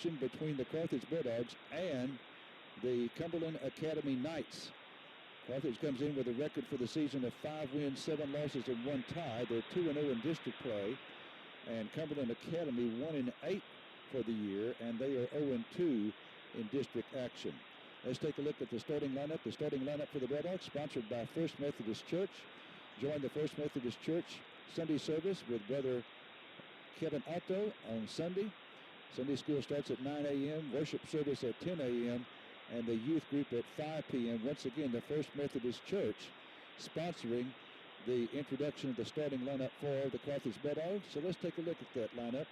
action between the Carthage Bulldogs and the Cumberland Academy Knights. Carthage comes in with a record for the season of 5 wins, 7 losses, and 1 tie. They're 2-0 in district play. And Cumberland Academy 1-8 for the year, and they are 0-2 in district action. Let's take a look at the starting lineup. The starting lineup for the Bulldogs, sponsored by First Methodist Church. Join the First Methodist Church Sunday service with Brother Kevin Otto on Sunday. Sunday school starts at 9 a.m., worship service at 10 a.m., and the youth group at 5 p.m. Once again, the First Methodist Church sponsoring the introduction of the starting lineup for the Carthage Bulldogs. So let's take a look at that lineup.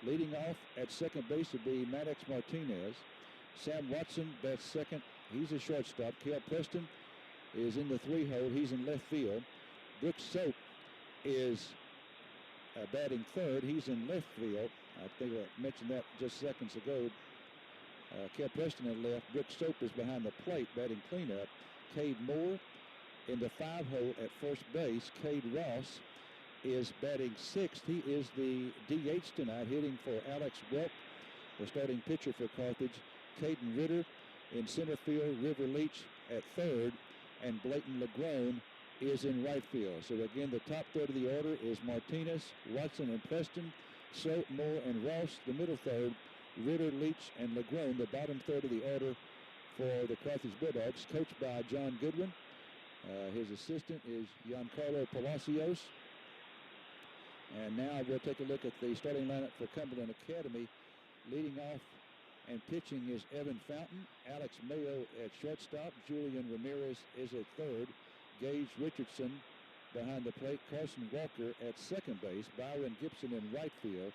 Leading off at second base would be Maddox Martinez. Sam Watson bats second. He's a shortstop. Cale Preston is in the 3-hole. He's in left field. Brooks Soap is batting third. He's in left field. I think I mentioned that just seconds ago. Cale Preston at left. Brooks Soap is behind the plate batting cleanup. Cade Moore in the 5-hole at first base. Cade Ross is batting sixth. He is the DH tonight, hitting for Alex Welk, the starting pitcher for Carthage. Caden Ritter in center field. River Leach at third. And Blayton Legrone is in right field. So again, the top third of the order is Martinez, Watson, and Preston, Soap, Moore, and Ross. The middle third, Ritter, Leach, and Legrone. The bottom third of the order for the Carthage Bulldogs, coached by John Goodwin. His assistant is Giancarlo Palacios. And now we'll take a look at the starting lineup for Cumberland Academy. Leading off and pitching is Evan Fountain, Alex Mayo at shortstop, Julian Ramirez is at third, Gage Richardson behind the plate, Carson Walker at second base, Byron Gibson in right field,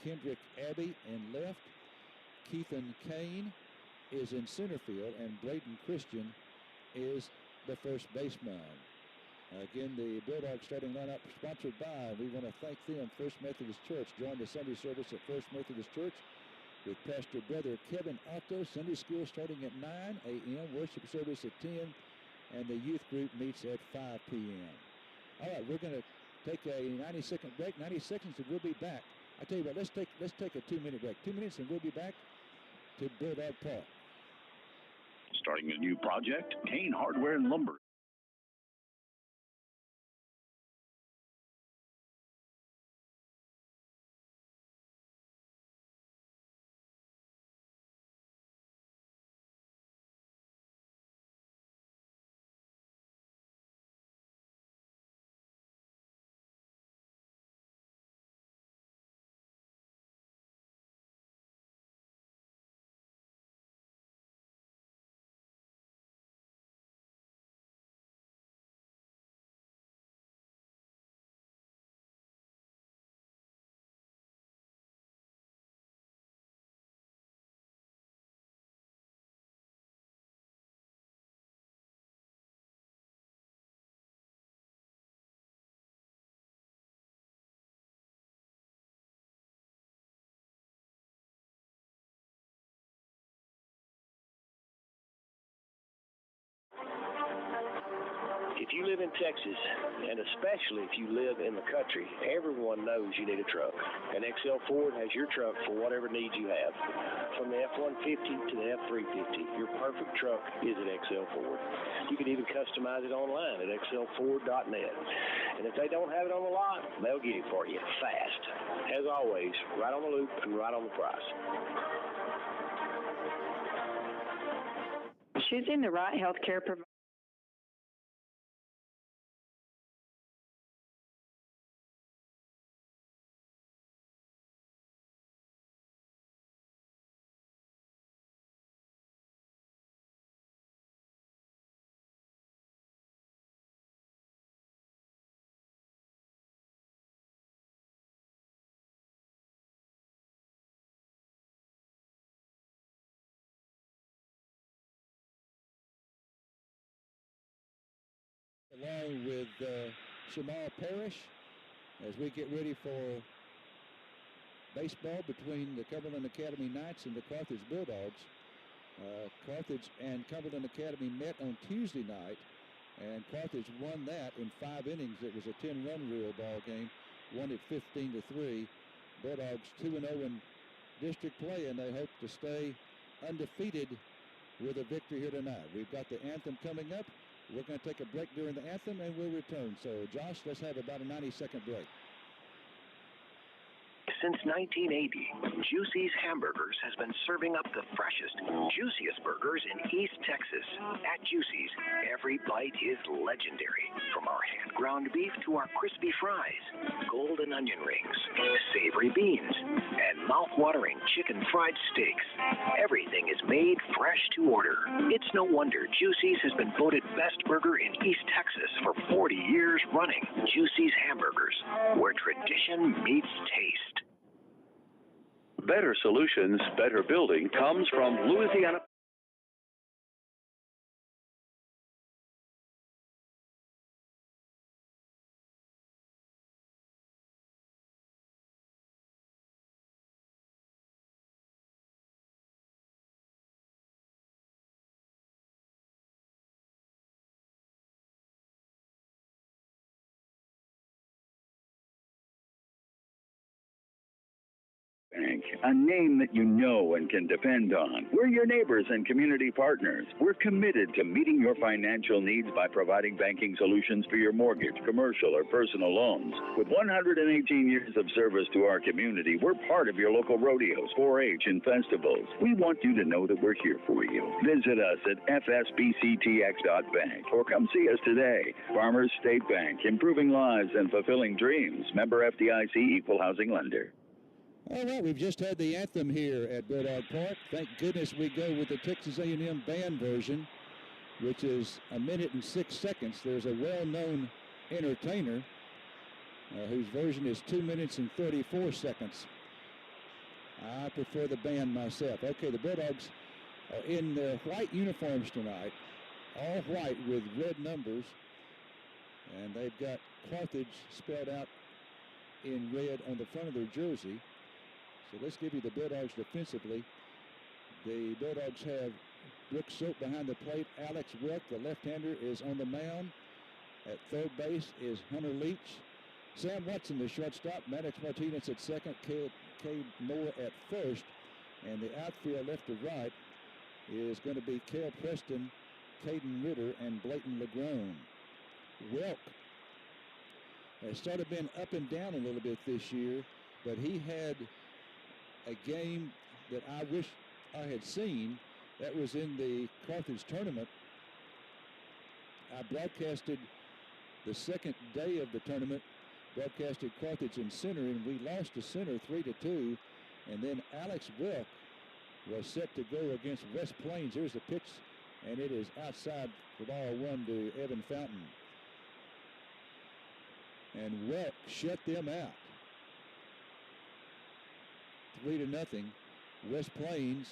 Kendrick Abbey in left, Keithan Kane is in center field, and Braden Christian is the first baseman. Again, the Bulldogs starting lineup sponsored by, we want to thank them, First Methodist Church. Join the Sunday service at First Methodist Church with Pastor Brother Kevin Otto. Sunday school starting at 9 a.m., worship service at 10, and the youth group meets at 5 p.m. All right, we're going to take a 90-second break. 90 seconds, and we'll be back. I tell you what, let's take a 2-minute break. 2 minutes, and we'll be back to Bulldog Park. Starting a new project, Kane Hardware and Lumber. If you live in Texas, and especially if you live in the country, everyone knows you need a truck. And XL Ford has your truck for whatever needs you have. From the F-150 to the F-350, your perfect truck is at XL Ford. You can even customize it online at xlford.net. And if they don't have it on the lot, they'll get it for you fast. As always, right on the loop and right on the price. Choosing the right healthcare provider. Along with Shamal Parrish as we get ready for baseball between the Cumberland Academy Knights and the Carthage Bulldogs. Carthage and Cumberland Academy met on Tuesday night, and Carthage won that in 5 innings. It was a 10-run rule ball game, won it 15-3. Bulldogs 2-0 in district play, and they hope to stay undefeated with a victory here tonight. We've got the anthem coming up. We're going to take a break during the anthem, and we'll return. So, Josh, let's have about a 90-second break. Since 1980, Juicy's Hamburgers has been serving up the freshest, juiciest burgers in East Texas. At Juicy's, every bite is legendary. From our hand-ground beef to our crispy fries, golden onion rings, savory beans, and mouth-watering chicken fried steaks. Everything is made fresh to order. It's no wonder Juicy's has been voted best burger in East Texas for 40 years running. Juicy's Hamburgers, where tradition meets taste. Better solutions, better building comes from Louisiana. Bank, a name that you know and can depend on. We're your neighbors and community partners. We're committed to meeting your financial needs by providing banking solutions for your mortgage, commercial, or personal loans. With 118 years of service to our community, we're part of your local rodeos, 4-H, and festivals. We want you to know that we're here for you. Visit us at fsbctx.bank or come see us today. Farmers State Bank, improving lives and fulfilling dreams. Member FDIC, Equal Housing Lender. All right, we've just had the anthem here at Bulldog Park. Thank goodness we go with the Texas A&M band version, which is 1 minute and 6 seconds. There's a well-known entertainer whose version is 2 minutes and 34 seconds. I prefer the band myself. Okay, the Bulldogs are in their white uniforms tonight, all white with red numbers, and they've got Carthage spelled out in red on the front of their jersey. So let's give you the Bulldogs defensively. The Bulldogs have Brooks Soap behind the plate. Alex Wilk, the left-hander, is on the mound. At third base is Hunter Leach. Sam Watson, the shortstop. Maddox Martinez at second. Cade Moore at first. And the outfield left to right is going to be Kel Preston, Caden Ritter, and Blayton LeGrone. Wilk has sort of been up and down a little bit this year, but he had a game that I wish I had seen. That was in the Carthage tournament. I broadcasted the second day of the tournament, broadcasted Carthage in center, and we lost to center 3-2. And then Alex Wilk was set to go against West Plains. Here's the pitch, and it is outside for ball one to Evan Fountain. And Wilk shut them out. 3-0. West Plains,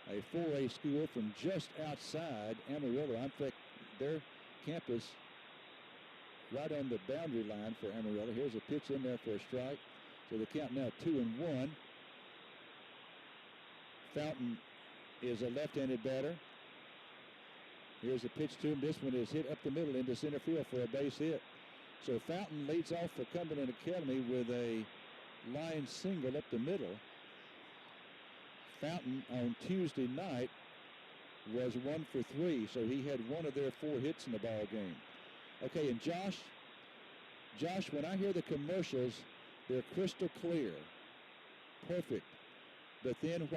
a 4A school from just outside Amarillo. In fact, their campus right on the boundary line for Amarillo. Here's a pitch in there for a strike. So the count now 2-1. Fountain is a left-handed batter. Here's a pitch to him. This one is hit up the middle into center field for a base hit. So Fountain leads off for Cumberland Academy with a line single up the middle. Fountain on Tuesday night was 1 for 3, so he had one of their 4 hits in the ball game. Okay, and Josh, when I hear the commercials, they're crystal clear, perfect. But then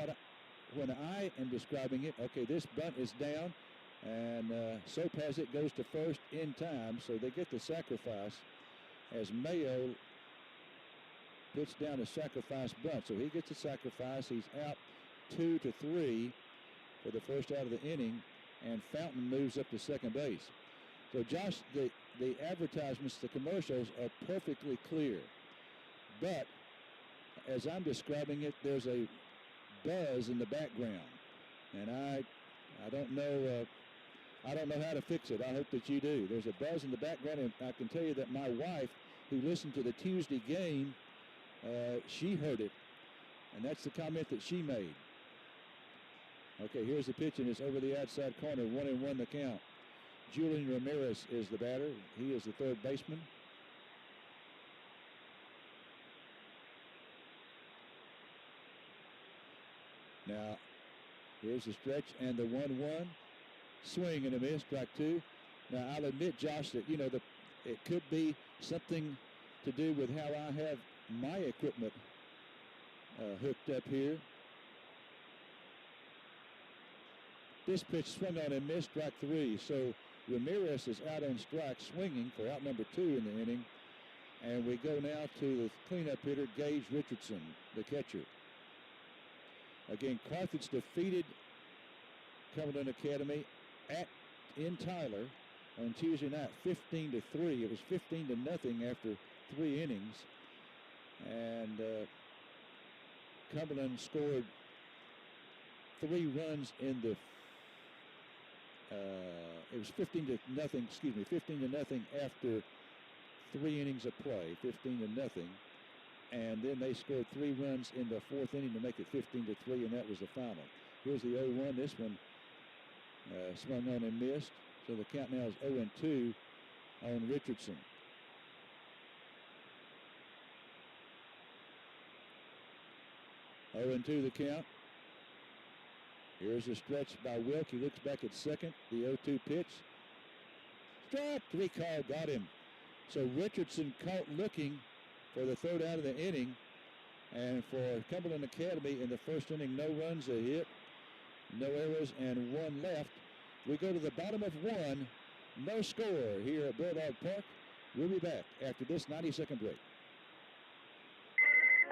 when I am describing it, okay, this bunt is down, and Soap has it, goes to first in time, so they get the sacrifice as Mayo puts down a sacrifice bunt. So he gets a sacrifice. He's out 2-3 for the first out of the inning, and Fountain moves up to second base. So, Josh, the advertisements, the commercials are perfectly clear. But as I'm describing it, there's a buzz in the background, and I don't know how to fix it. I hope that you do. There's a buzz in the background, and I can tell you that my wife, who listened to the Tuesday game, she heard it, and that's the comment that she made. Okay, here's the pitch, and it's over the outside corner, 1-1 the count. Julian Ramirez is the batter. He is the third baseman. Now, here's the stretch and the 1-1. Swing and a miss, strike two. Now, I'll admit, Josh, that, it could be something to do with how I have my equipment hooked up here. This pitch swung on and missed, strike three. So Ramirez is out on strike, swinging for out number 2 in the inning. And we go now to the cleanup hitter, Gage Richardson, the catcher. Again, Carthage defeated Cumberland Academy in Tyler on Tuesday night, 15-3. It was 15-0 after 3 innings. And Cumberland scored 3 runs in the it was 15-0, 15-0 after 3 innings of play, 15-0, and then they scored 3 runs in the 4th inning to make it 15-3, and that was the final. Here's the 0-1. This one swung on and missed, so the count now is 0-2 on Richardson. Oh and 2 the count. Here's the stretch by Wilk. He looks back at second. The 0-2 pitch. Strike. 3 call. Got him. So Richardson caught looking for the 3rd out of the inning. And for Cumberland Academy in the 1st inning, no runs, a hit, no errors, and 1 left. We go to the bottom of 1. No score here at Bulldog Park. We'll be back after this 90-second break.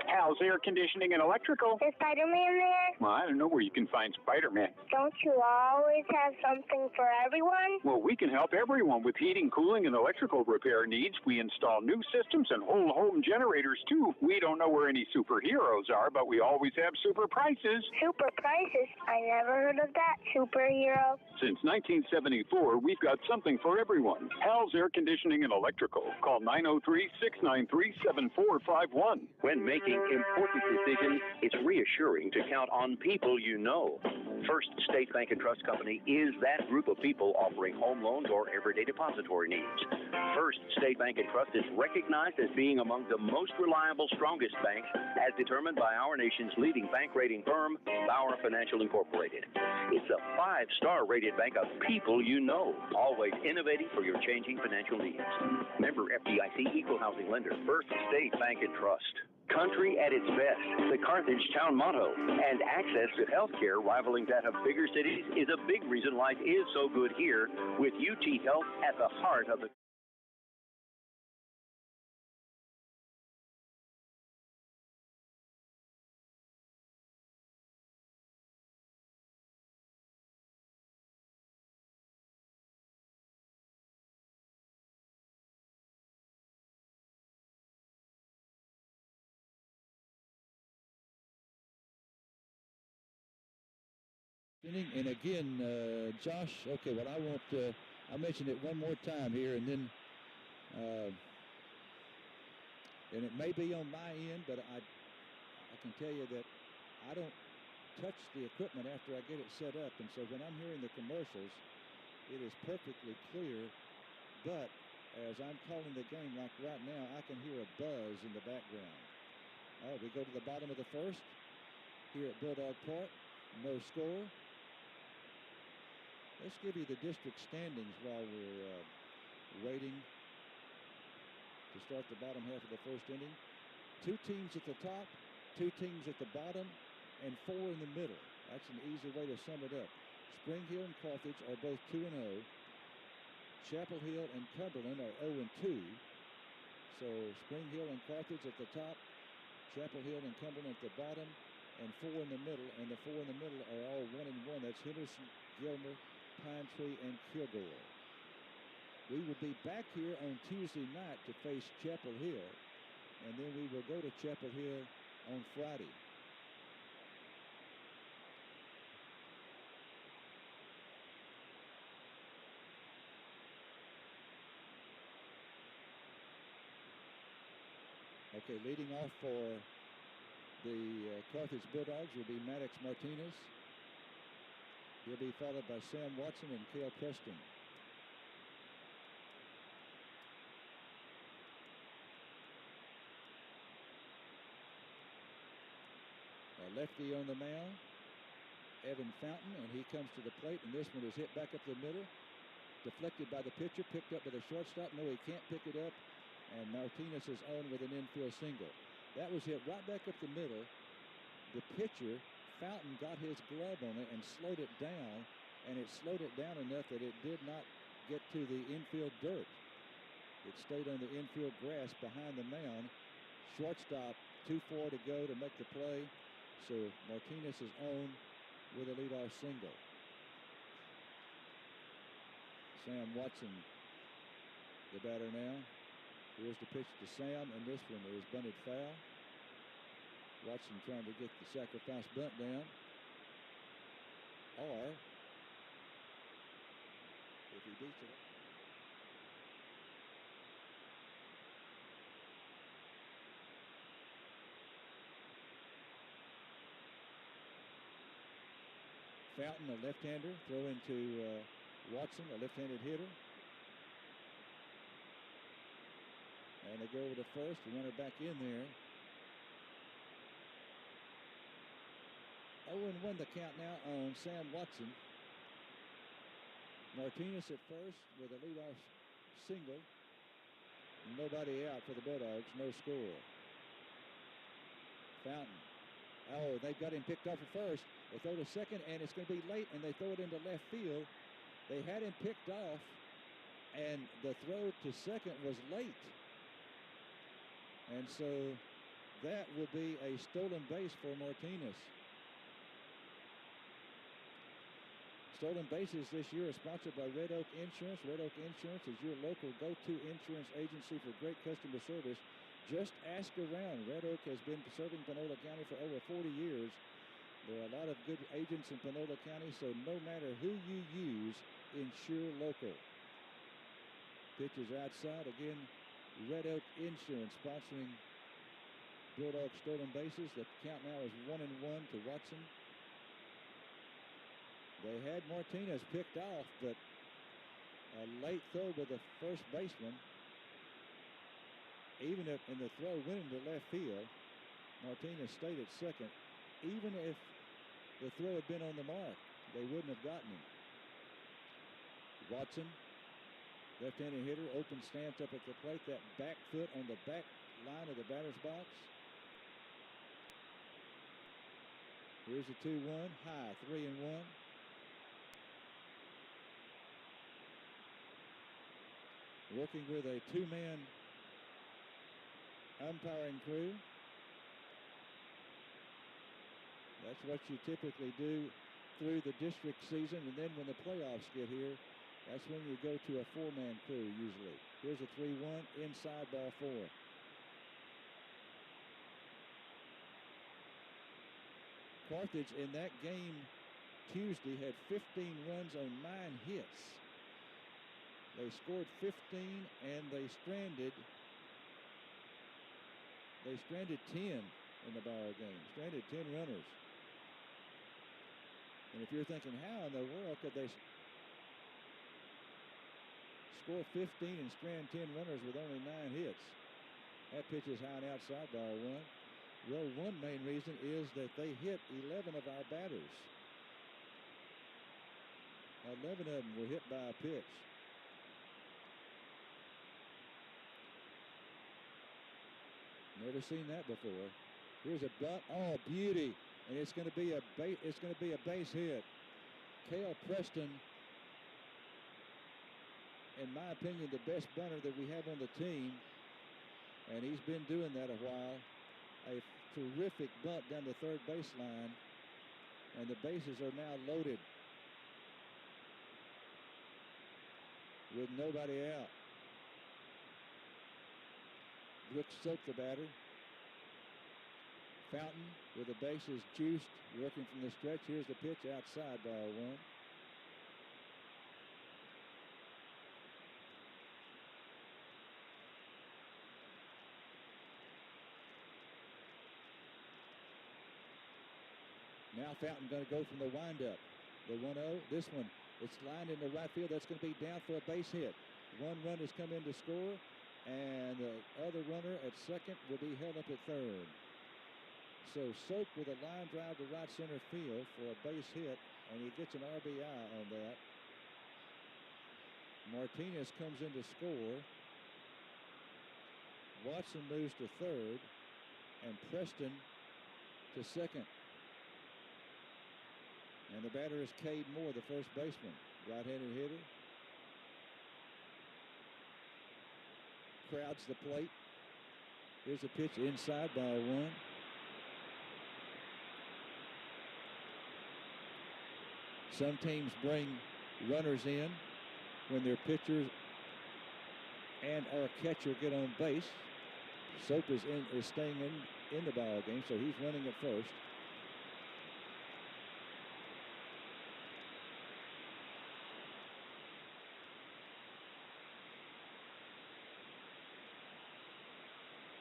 How's air conditioning and electrical? Is Spider-Man there? Well, I don't know where you can find Spider-Man. Don't you always have something for everyone? Well, we can help everyone with heating, cooling, and electrical repair needs. We install new systems and whole home generators, too. We don't know where any superheroes are, but we always have super prices. Super prices? I never heard of that superhero. Since 1974, we've got something for everyone. Hal's Air Conditioning and Electrical. Call 903-693-7451. When making important decisions, it's reassuring to count on people you know. First State Bank and Trust Company is that group of people offering home loans or everyday depository needs. First State Bank and Trust is recognized as being among the most reliable, strongest banks, as determined by our nation's leading bank rating firm, Bauer Financial Incorporated. It's a 5-star rated bank of people you know, always innovating for your changing financial needs. Member FDIC, Equal Housing Lender. First State Bank and Trust. Country at its best, the Carthage town motto, and access to health care rivaling that of bigger cities is a big reason life is so good here, with UT Health at the heart of the And again, Josh, okay, well, I mentioned it one more time here, and then, and it may be on my end, but I can tell you that I don't touch the equipment after I get it set up, and so when I'm hearing the commercials, it is perfectly clear, but as I'm calling the game like right now, I can hear a buzz in the background. All right, we go to the bottom of the 1st here at Bulldog Park. No score. Let's give you the district standings while we're waiting to start the bottom half of the 1st inning. 2 teams at the top, 2 teams at the bottom, and 4 in the middle. That's an easy way to sum it up. Spring Hill and Carthage are both 2-0. Chapel Hill and Cumberland are 0-2. So Spring Hill and Carthage at the top, Chapel Hill and Cumberland at the bottom, and 4 in the middle. And the 4 in the middle are all 1-1. That's Henderson, Gilmer, Pine Tree, and Kilgore. We will be back here on Tuesday night to face Chapel Hill, and then we will go to Chapel Hill on Friday. Okay, leading off for the Carthage Bulldogs will be Maddox Martinez. He'll be followed by Sam Watson and Cale Preston. A lefty on the mound. Evan Fountain, and he comes to the plate, and this one is hit back up the middle, deflected by the pitcher, picked up by the shortstop. No, he can't pick it up, and Martinez is on with an infield single. That was hit right back up the middle. The pitcher, Fountain, got his glove on it and slowed it down, and it slowed it down enough that it did not get to the infield dirt. It stayed on the infield grass behind the mound. Shortstop, 2-4 to go to make the play. So Martinez is on with a leadoff single. Sam Watson, the batter now. Here's the pitch to Sam, and this one is bunted foul. Watson trying to get the sacrifice bunt down. Or, if he beats it, Fountain, a left-hander, throwing to Watson, a left-handed hitter. And they go over to first, the runner back in there. 0-1 the count now on Sam Watson. Martinez at first with a leadoff single. Nobody out for the Bulldogs, no score. Fountain. Oh, they've got him picked off at first. They throw to second, and it's going to be late, and they throw it into left field. They had him picked off, and the throw to second was late. And so that will be a stolen base for Martinez. Stolen bases this year are sponsored by Red Oak Insurance. Red Oak Insurance is your local go-to insurance agency for great customer service. Just ask around. Red Oak has been serving Panola County for over 40 years. There are a lot of good agents in Panola County, so no matter who you use, insure local. Pitch is outside. Again, Red Oak Insurance sponsoring Bulldog stolen bases. The count now is 1-1 to Watson. They had Martinez picked off, but a late throw with the first baseman. Even if in the throw went into left field, Martinez stayed at second. Even if the throw had been on the mark, they wouldn't have gotten him. Watson, left-handed hitter, open stance up at the plate. That back foot on the back line of the batter's box. Here's the 2-1, high, 3-1. Working with a two-man umpiring crew. That's what you typically do through the district season, and then when the playoffs get here, that's when you go to a four-man crew usually. Here's a 3-1, inside, ball 4. Carthage in that game Tuesday had 15 runs on 9 hits. They scored 15 and they stranded 10 in the ball game. Stranded 10 runners. And if you're thinking, how in the world could they score 15 and strand 10 runners with only 9 hits? That pitch is high and outside, ball 1. Well, one main reason is that they hit 11 of our batters. 11 of them were hit by a pitch. Never seen that before. Here's a bunt. Oh, beauty! And it's going to be a base hit. Cale Preston, in my opinion, the best bunter that we have on the team, and he's been doing that a while. A terrific bunt down the third baseline, and the bases are now loaded with nobody out. Brooks Soap, the batter. Fountain with the bases juiced, working from the stretch. Here's the pitch outside, ball 1. Now Fountain going to go from the windup. The 1-0. This one, it's lined into right field. That's going to be down for a base hit. One run has come in to score, and the other runner at second will be held up at third. So Soap with a line drive to right center field for a base hit, and he gets an RBI on that. Martinez comes in to score. Watson moves to third, and Preston to second. And the batter is Cade Moore, the first baseman, right-handed hitter. Crowds the plate. Here's a pitch inside, ball one. Some teams bring runners in when their pitchers and our catcher get on base. Soap is staying in the ball game, so he's running at first.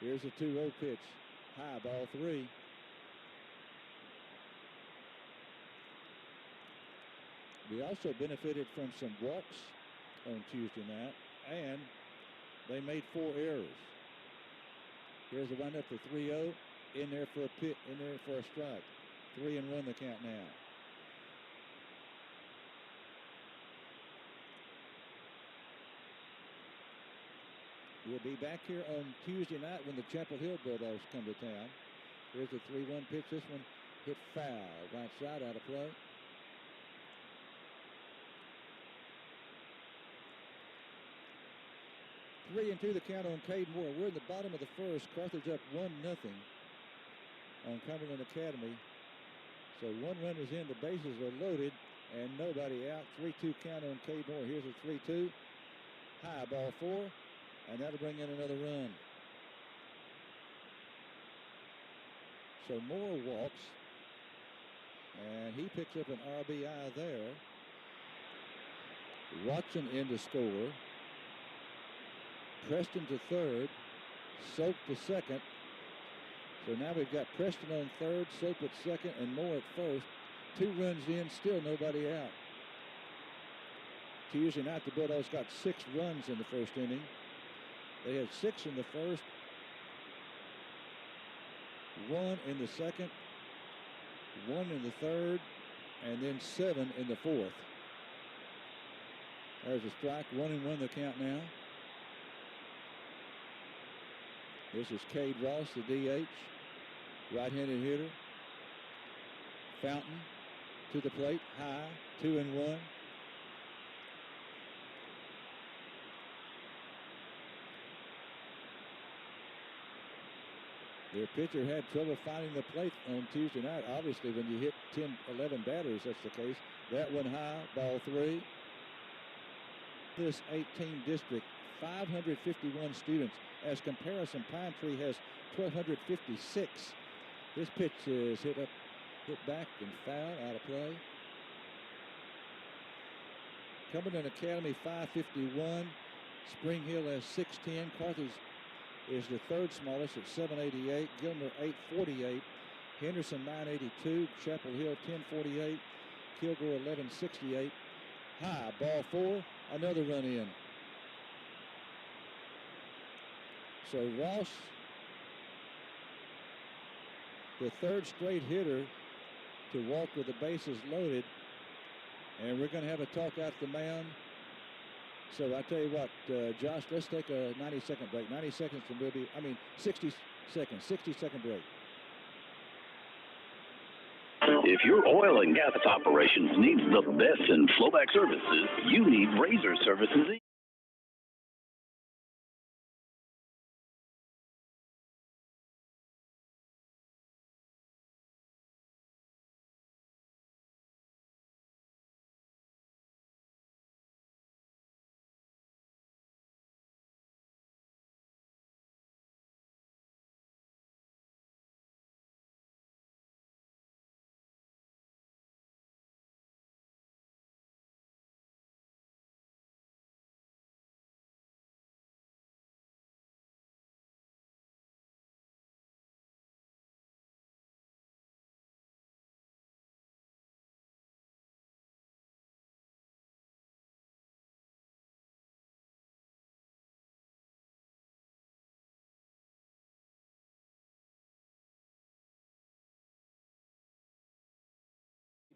Here's a 2-0 pitch. High, ball three. We also benefited from some walks on Tuesday night, and they made 4 errors. Here's a windup to 3-0. In there for a strike. 3-1 the count now. We'll be back here on Tuesday night when the Chapel Hill Bulldogs come to town. Here's a 3-1 pitch. This one hit foul. Right side, out of play. Three and two the count on Cade Moore. We're in the bottom of the first. Carthage up 1-0 on Cumberland Academy. So 1 run is in. The bases are loaded and nobody out. 3-2 count on Cade Moore. Here's a 3-2. High, ball four. And that'll bring in another run. So Moore walks. And he picks up an RBI there. Watson in to score. Preston to third. Soap to second. So now we've got Preston on third, Soap at second, and Moore at first. 2 runs in, still nobody out. Tuesday night, the Bulldogs got 6 runs in the first inning. They had 6 in the first, 1 in the second, 1 in the third, and then 7 in the fourth. There's a strike, 1-1 the count now. This is Cade Ross, the DH, right-handed hitter. Fountain to the plate, high, 2-1. Their pitcher had trouble finding the plate on Tuesday night. Obviously, when you hit 10, 11 batters, that's the case. That one high, ball 3. This 18 district, 551 students. As comparison, Pine Tree has 1,256. This pitch is hit back and foul, out of play. Cumberland Academy 551. Spring Hill has 610. Carthage is the third smallest at 788. Gilmer 848. Henderson 982. Chapel Hill 1048. Kilgore 1168. High, ball 4. Another run in. So Ross, the third straight hitter to walk with the bases loaded. And we're going to have a talk out the mound. So I tell you what, Josh, let's take a 90-second break. 90 seconds and we'll be, 60 seconds, 60-second break. If your oil and gas operations needs the best in flowback services, you need Razor Services.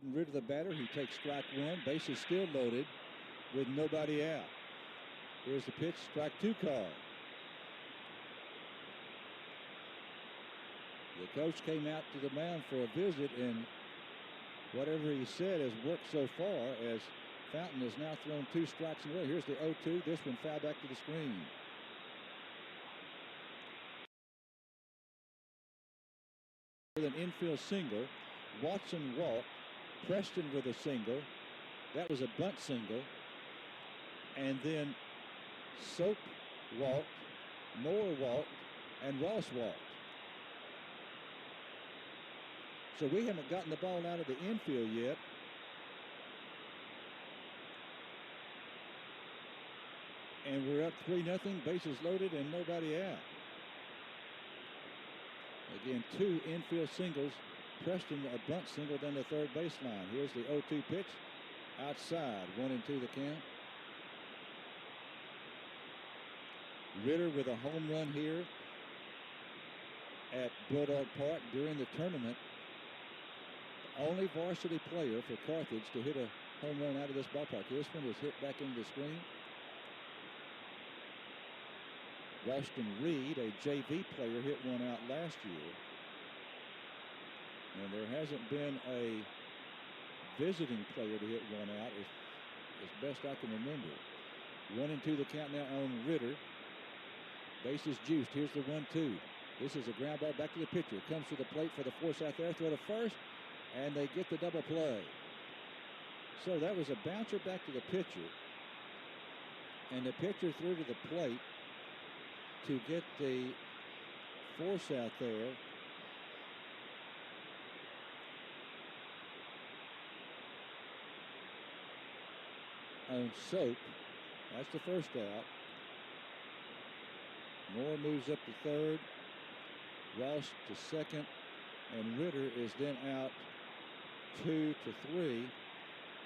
Rid of the batter. He takes strike one. Bases still loaded with nobody out. Here's the pitch, strike two call. The coach came out to the mound for a visit, and whatever he said has worked so far, as Fountain has now thrown two strikes in a row. Here's the 0-2. This one fouled back to the screen. With an infield single, Watson walked. Preston with a single. That was a bunt single. And then Soap walked, Moore walked, and Ross walked. So we haven't gotten the ball out of the infield yet. And we're up 3-0, bases loaded, and nobody out. Again, two infield singles. Preston a bunt single down the third baseline. Here's the 0-2 pitch. Outside, 1-2 the count. Ritter with a home run here at Bulldog Park during the tournament. The only varsity player for Carthage to hit a home run out of this ballpark. This one is hit back into the screen. Ralston Reed, a JV player, hit one out last year. And there hasn't been a visiting player to hit one out as best I can remember. 1-2 the count now on Ritter. Bases juiced. Here's the 1-2. This is a ground ball back to the pitcher. Comes to the plate for the force out there. Throw to first, and they get the double play. So that was a bouncer back to the pitcher. And the pitcher threw to the plate to get the force out there. On Soap. That's the first out. Moore moves up to third. Ross to second. And Ritter is then out 2-3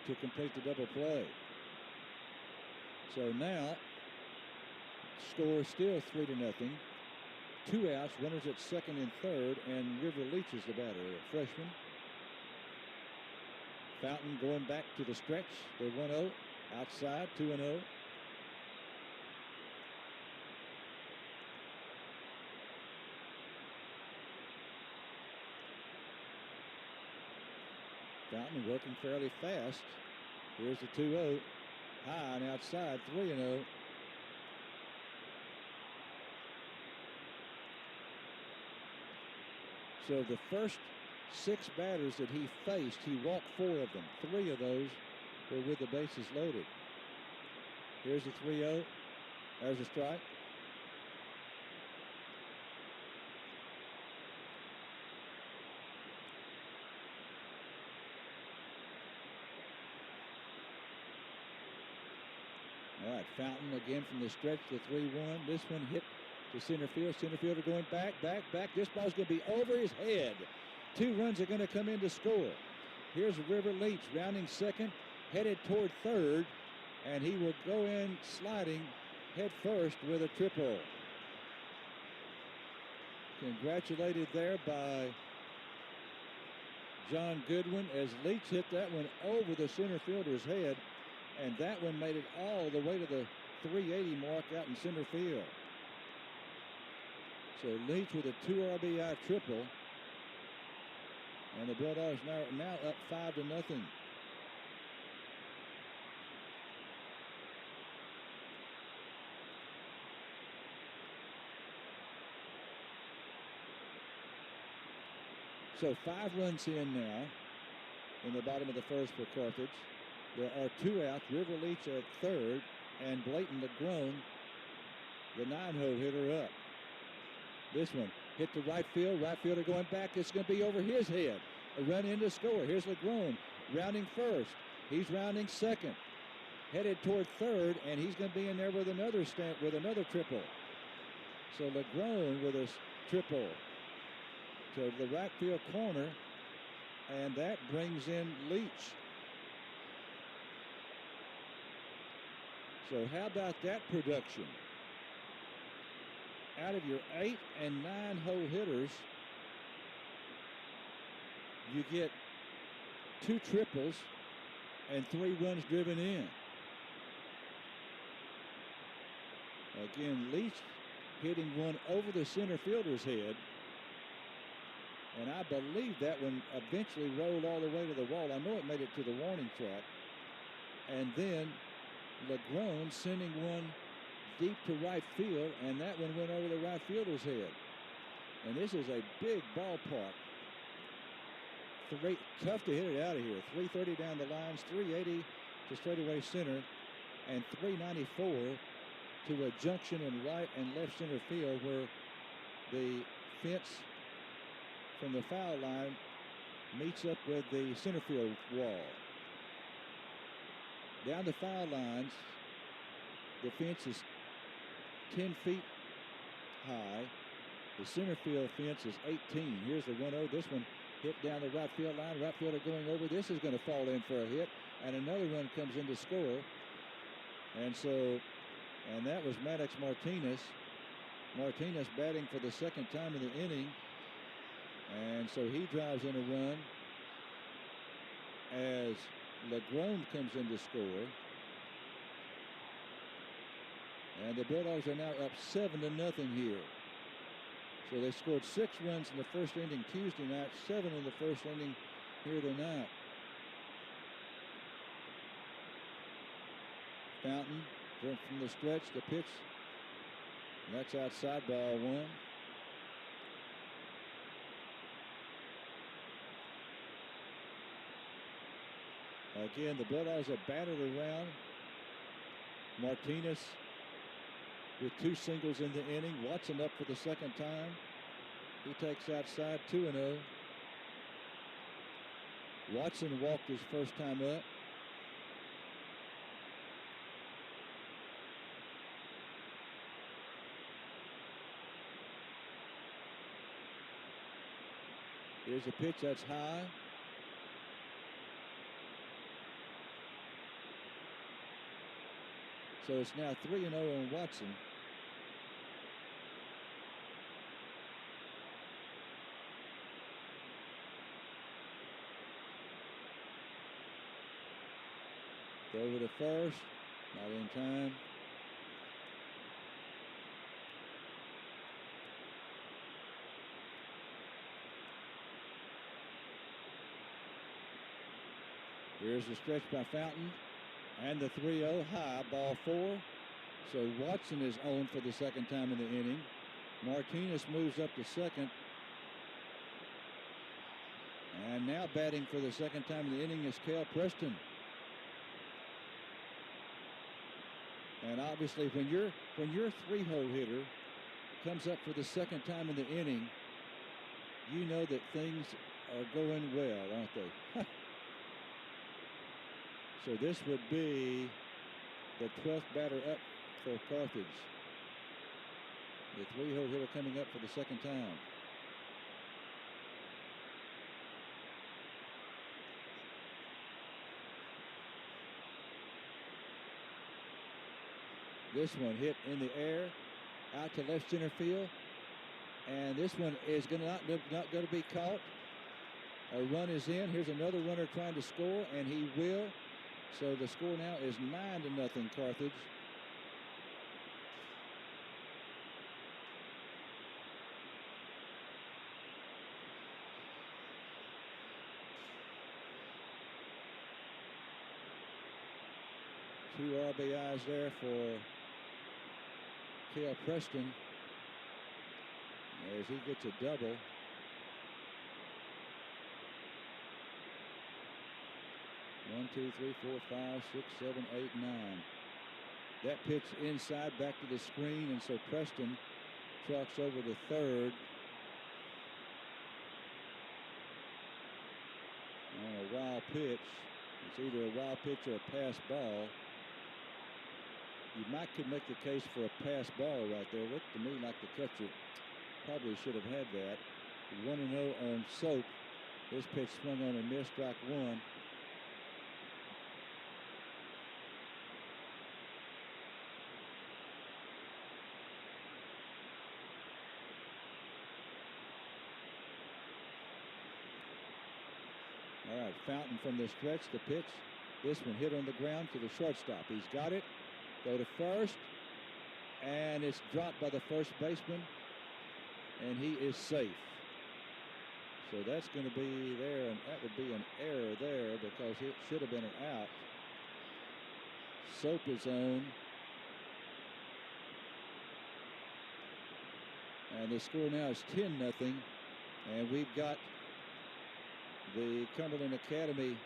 to complete the double play. So now, score is still 3-0. Two outs, runners at second and third, and River Leach is the batter, a freshman. Fountain going back to the stretch. They're 1-0. Outside, 2-0. Fountain working fairly fast. Here's the 2-0. High and outside, 3-0. So the first 6 batters that he faced, he walked 4 of them. 3 of those were with the bases loaded. Here's the 3-0. There's a strike. All right, Fountain again from the stretch, the 3-1. This one hit to center field. Center fielder going back. This ball's going to be over his head. 2 runs are going to come in to score. Here's River Leach rounding second, headed toward third, and he will go in sliding head first with a triple. Congratulated there by John Goodwin as Leach hit that one over the center fielder's head, and that one made it all the way to the 380 mark out in center field. So Leach with a 2 RBI triple, and the Bulldogs now up 5-0. So 5 runs in now in the bottom of the first for Carthage. There are 2 outs. River Leach at third, and Blayton LeGrone, the 9-hole hitter, up. This one hit to right field. Right fielder going back. It's going to be over his head. A run in to score. Here's LeGrone rounding first. He's rounding second. Headed toward third, and he's going to be in there with another triple. So LeGrone with a triple to the right field corner, and that brings in Leach. So how about that production? Out of your 8 and 9 hole hitters, you get 2 triples and 3 runs driven in. Again, Leach hitting one over the center fielder's head. And I believe that one eventually rolled all the way to the wall. I know it made it to the warning track. And then LeGrone sending one deep to right field, and that one went over the right fielder's head. And this is a big ballpark. Tough to hit it out of here. 330 down the lines, 380 to straightaway center, and 394 to a junction in right and left center field where the fence from the foul line meets up with the center field wall. Down the foul lines, the fence is 10 feet high. The center field fence is 18. Here's the 1-0. This one hit down the right field line. Right fielder going over. This is going to fall in for a hit, and another run comes in to score. And that was Maddox Martinez. Martinez batting for the second time in the inning. And so he drives in a run as LeGrone comes in to score. And the Bulldogs are now up 7-0 here. So they scored 6 runs in the first inning Tuesday night, 7 in the first inning here tonight. Fountain from the stretch, the pitch. That's outside, ball 1. Again, the Bulldogs are battered around. Martinez with 2 singles in the inning. Watson up for the second time. He takes outside, 2-0. Watson walked his first time up. Here's a pitch that's high. So it's now 3-0 on Watson. Over to first, not in time. Here's the stretch by Fountain. And the 3-0 high, ball 4. So Watson is on for the second time in the inning. Martinez moves up to second. And now batting for the second time in the inning is Cale Preston. And obviously when your 3-hole hitter comes up for the second time in the inning, you know that things are going well, aren't they? So this would be the 12th batter up for Carthage. The 3-hole hitter coming up for the second time. This one hit in the air, out to left center field, and this one is not going to be caught. A run is in. Here's another runner trying to score, and he will. So the score now is 9-0 Carthage. Two RBIs there for Cale Preston as he gets a double. One, two, three, four, 5, 6, 7, 8, 9. That pitch inside back to the screen, and so Preston trucks over to third. On a wild pitch. It's either a wild pitch or a pass ball. You could make the case for a pass ball right there. Looked to me like the catcher probably should have had that. 1-0 on Soap. This pitch swung on and missed, strike 1. All right, Fountain from the stretch, the pitch. This one hit on the ground to the shortstop. He's got it. Go to first. And it's dropped by the first baseman. And he is safe. So that's going to be there, and that would be an error there because it should have been an out. Soap is on. And the score now is 10-0. And we've got the Cumberland Academy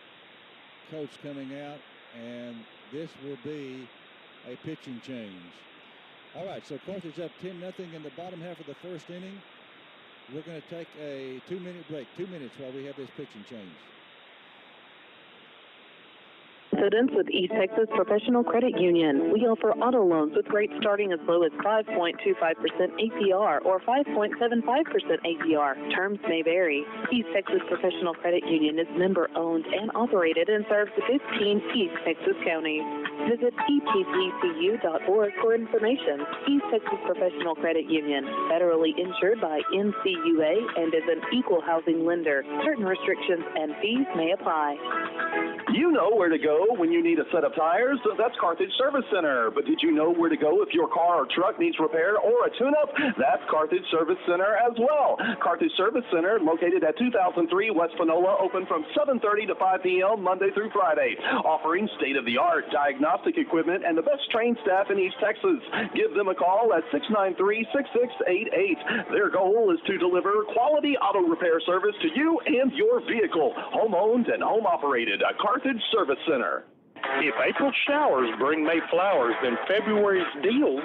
coach coming out, and this will be a pitching change. All right, so Carthage up 10-0 in the bottom half of the first inning. We're going to take a 2-minute break, 2 minutes while we have this pitching change. Students with East Texas Professional Credit Union. We offer auto loans with rates starting as low as 5.25% APR or 5.75% APR. Terms may vary. East Texas Professional Credit Union is member-owned and operated and serves 15 East Texas counties. Visit epccu.org for information. East Texas Professional Credit Union, federally insured by NCUA and is an equal housing lender. Certain restrictions and fees may apply. You know where to go when you need a set of tires. That's Carthage Service Center. But did you know where to go if your car or truck needs repair or a tune-up? That's Carthage Service Center as well. Carthage Service Center, located at 2003 West Panola, open from 7:30 to 5 p.m. Monday through Friday, offering state-of-the-art diagnostic equipment and the best trained staff in East Texas. Give them a call at 693-6688. Their goal is to deliver quality auto repair service to you and your vehicle, home-owned and home-operated. Carthage Service Center. If April showers bring May flowers, then February's deals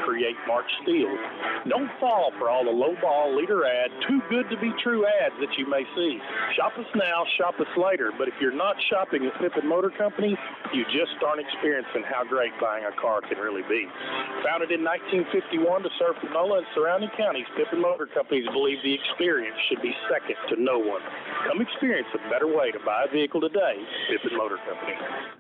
create March steals. Don't fall for all the lowball leader ad, too good to be true ads that you may see. Shop us now, shop us later. But if you're not shopping at Pippin Motor Company, you just aren't experiencing how great buying a car can really be. Founded in 1951 to serve Panola and surrounding counties, Pippin Motor Companies believe the experience should be second to no one. Come experience a better way to buy a vehicle today, Pippin Motor Company.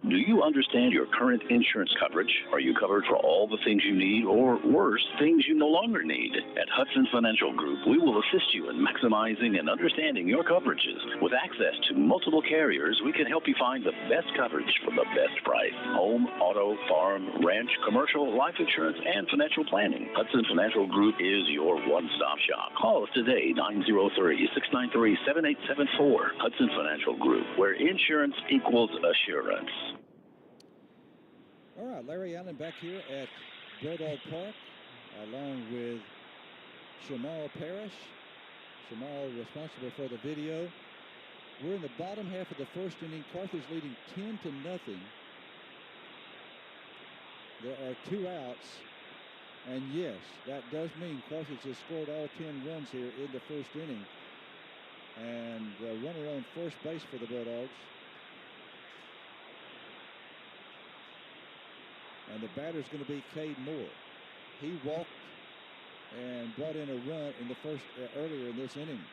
Do you understand your current insurance coverage? Are you covered for all the things you need, or worse, things you no longer need? At Hudson Financial Group, we will assist you in maximizing and understanding your coverages. With access to multiple carriers, we can help you find the best coverage for the best price. Home, auto, farm, ranch, commercial, life insurance, and financial planning. Hudson Financial Group is your one-stop shop. Call us today, 903-693-7874. Hudson Financial Group, where insurance equals assurance. All right, Larry Allen back here at Bulldog Park, along with Shamal Parrish. Shamal responsible for the video. We're in the bottom half of the first inning. Carthage leading 10-0. There are 2 outs. And yes, that does mean Carthage has scored all 10 runs here in the first inning. And a runner on first base for the Bulldogs. And the batter's going to be Cade Moore. He walked and brought in a run in the first earlier in this inning.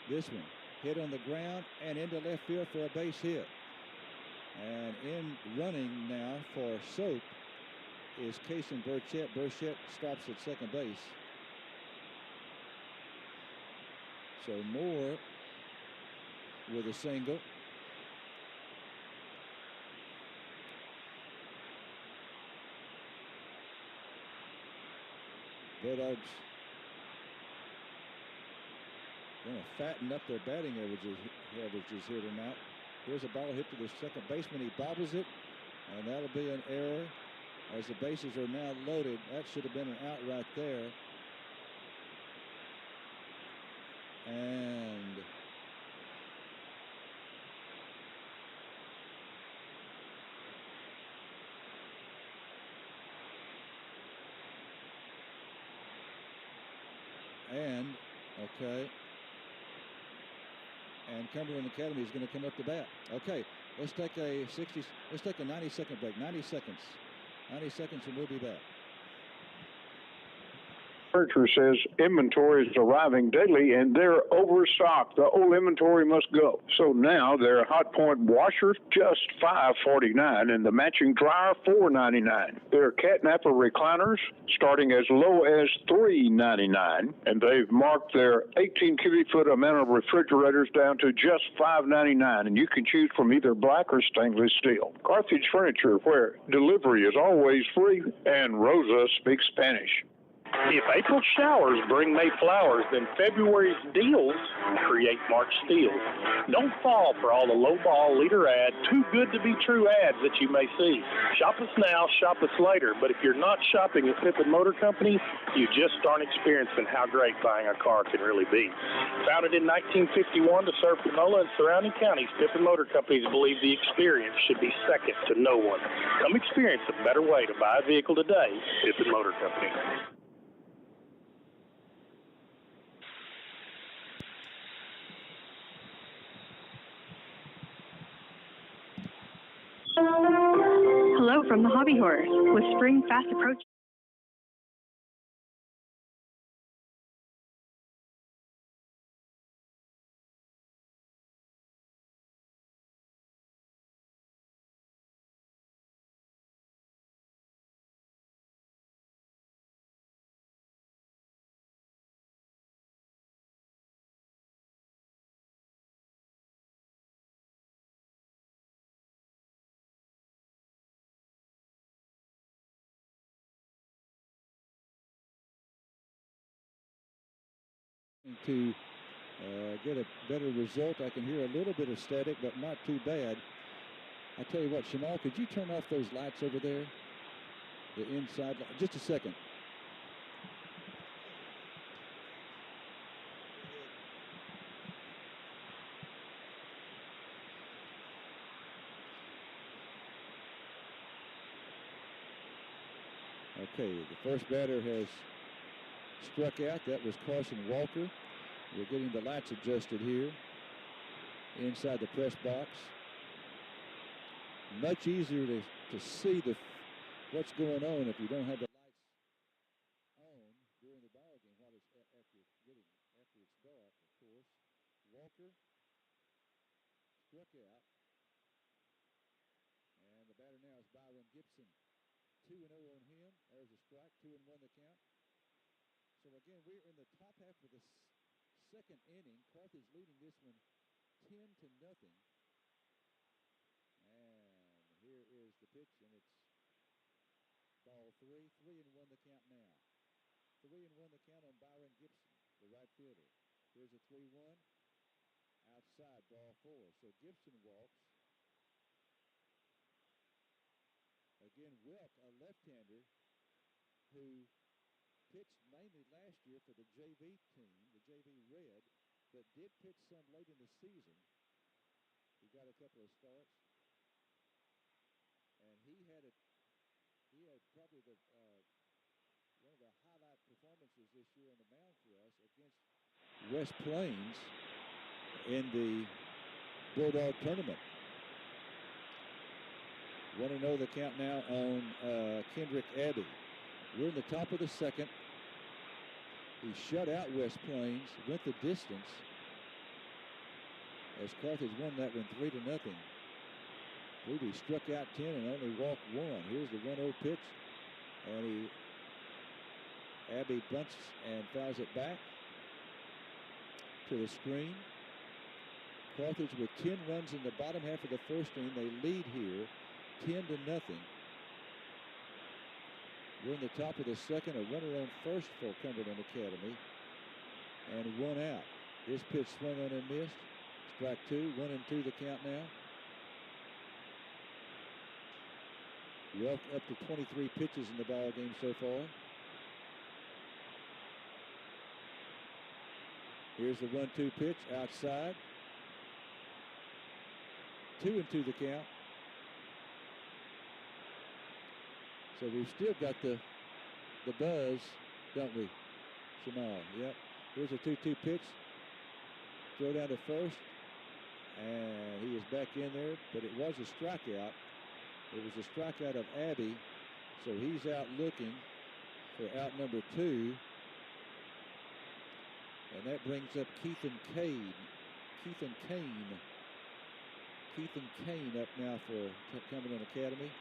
This one hit on the ground and into left field for a base hit. And in running now for Soap is Kason Burchett. Burchett stops at second base. So Moore with a single. Bulldogs going to fatten up their batting averages here tonight. Here's a ball hit to the second baseman. He bobbles it, and that'll be an error as the bases are now loaded. That should have been an out right there. And okay. And Cumberland Academy is going to come up to bat. Okay, let's take a 90-second break. 90 seconds. 90 seconds and we'll be back. Furniture says inventory is arriving daily and they're overstocked. The old inventory must go. So now their hot point washer just $5.49 and the matching dryer $4.99. Their catnapper recliners starting as low as $3.99, and they've marked their 18 cubic foot amount of refrigerators down to just $5.99, and you can choose from either black or stainless steel. Carthage Furniture, where delivery is always free, and Rosa speaks Spanish. If April showers bring May flowers, then February's deals create March steals. Don't fall for all the lowball leader ad, too good to be true ads that you may see. Shop us now, shop us later. But if you're not shopping at Pippin Motor Company, you just aren't experiencing how great buying a car can really be. Founded in 1951 to serve Panola and surrounding counties, Pippin Motor Companies believe the experience should be second to no one. Come experience a better way to buy a vehicle today, Pippin Motor Company. Hello from the Hobby Horse. With spring fast approaching. To get a better result. I can hear a little bit of static, but not too bad. I tell you what, Shamal, could you turn off those lights over there? The inside, just a second. Okay, the first batter has struck out. That was Carson Walker. We're getting the lights adjusted here inside the press box. Much easier to see what's going on if you don't have the lights on during the ball game while it's after it's dark, of course. Walker struck out, and the batter now is Byron Gibson. 2-0 on him. There's a strike. 2-1 the count. So again, we're in the top half of the second inning. Carthage leading this one 10-0. And here is the pitch, and it's ball 3. 3-1 the count now. 3-1 the count on Byron Gibson, the right fielder. Here's a 3-1 outside, ball 4. So Gibson walks. Again, Welk, a left-hander who pitched mainly last year for the JV team, the JV Red, but did pitch some late in the season. He got a couple of starts, and he had probably one of the highlight performances this year on the mound for us against West Plains in the Bulldog tournament. 1-0 the count now on Kendrick Abbey. We're in the top of the second. He shut out West Plains, went the distance as Carthage won that one 3-0. I believe he struck out 10 and only walked 1. Here's the 1-0 pitch, and Abbey bunts and fouls it back to the screen. Carthage with 10 runs in the bottom half of the first inning. They lead here 10-0. We're in the top of the second. A runner on first for Cumberland Academy, and 1 out. This pitch swung on and missed. Strike 2. 1-2 the count now. Welk up to 23 pitches in the ball game so far. Here's the 1-2 pitch outside. 2-2 the count. So we've still got the buzz, don't we, Shamal? Yep. Here's a 2-2 pitch. Throw down to first, and he is back in there, but it was a strikeout. It was a strikeout of Abbey, so he's out looking for out number 2. And that brings up Keithan Kane up now for Cumberland Academy.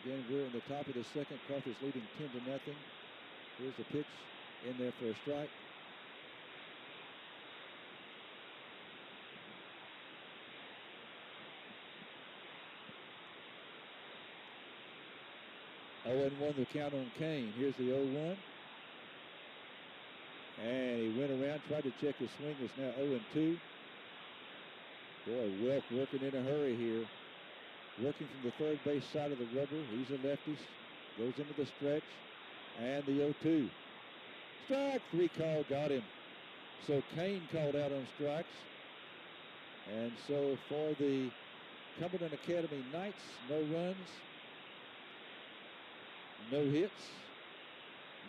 Again, we're in the top of the second. Carthage leading 10-0. Here's the pitch in there for a strike. Oh, and 1 the count on Kane. Here's the 0-1. And he went around, tried to check his swing. It's now 0-2. Boy, Welk working in a hurry here. Working from the third base side of the rubber. He's a lefty. Goes into the stretch. And the 0-2. Strike 3 call, got him. So Kane called out on strikes. And so for the Cumberland Academy Knights, no runs, no hits,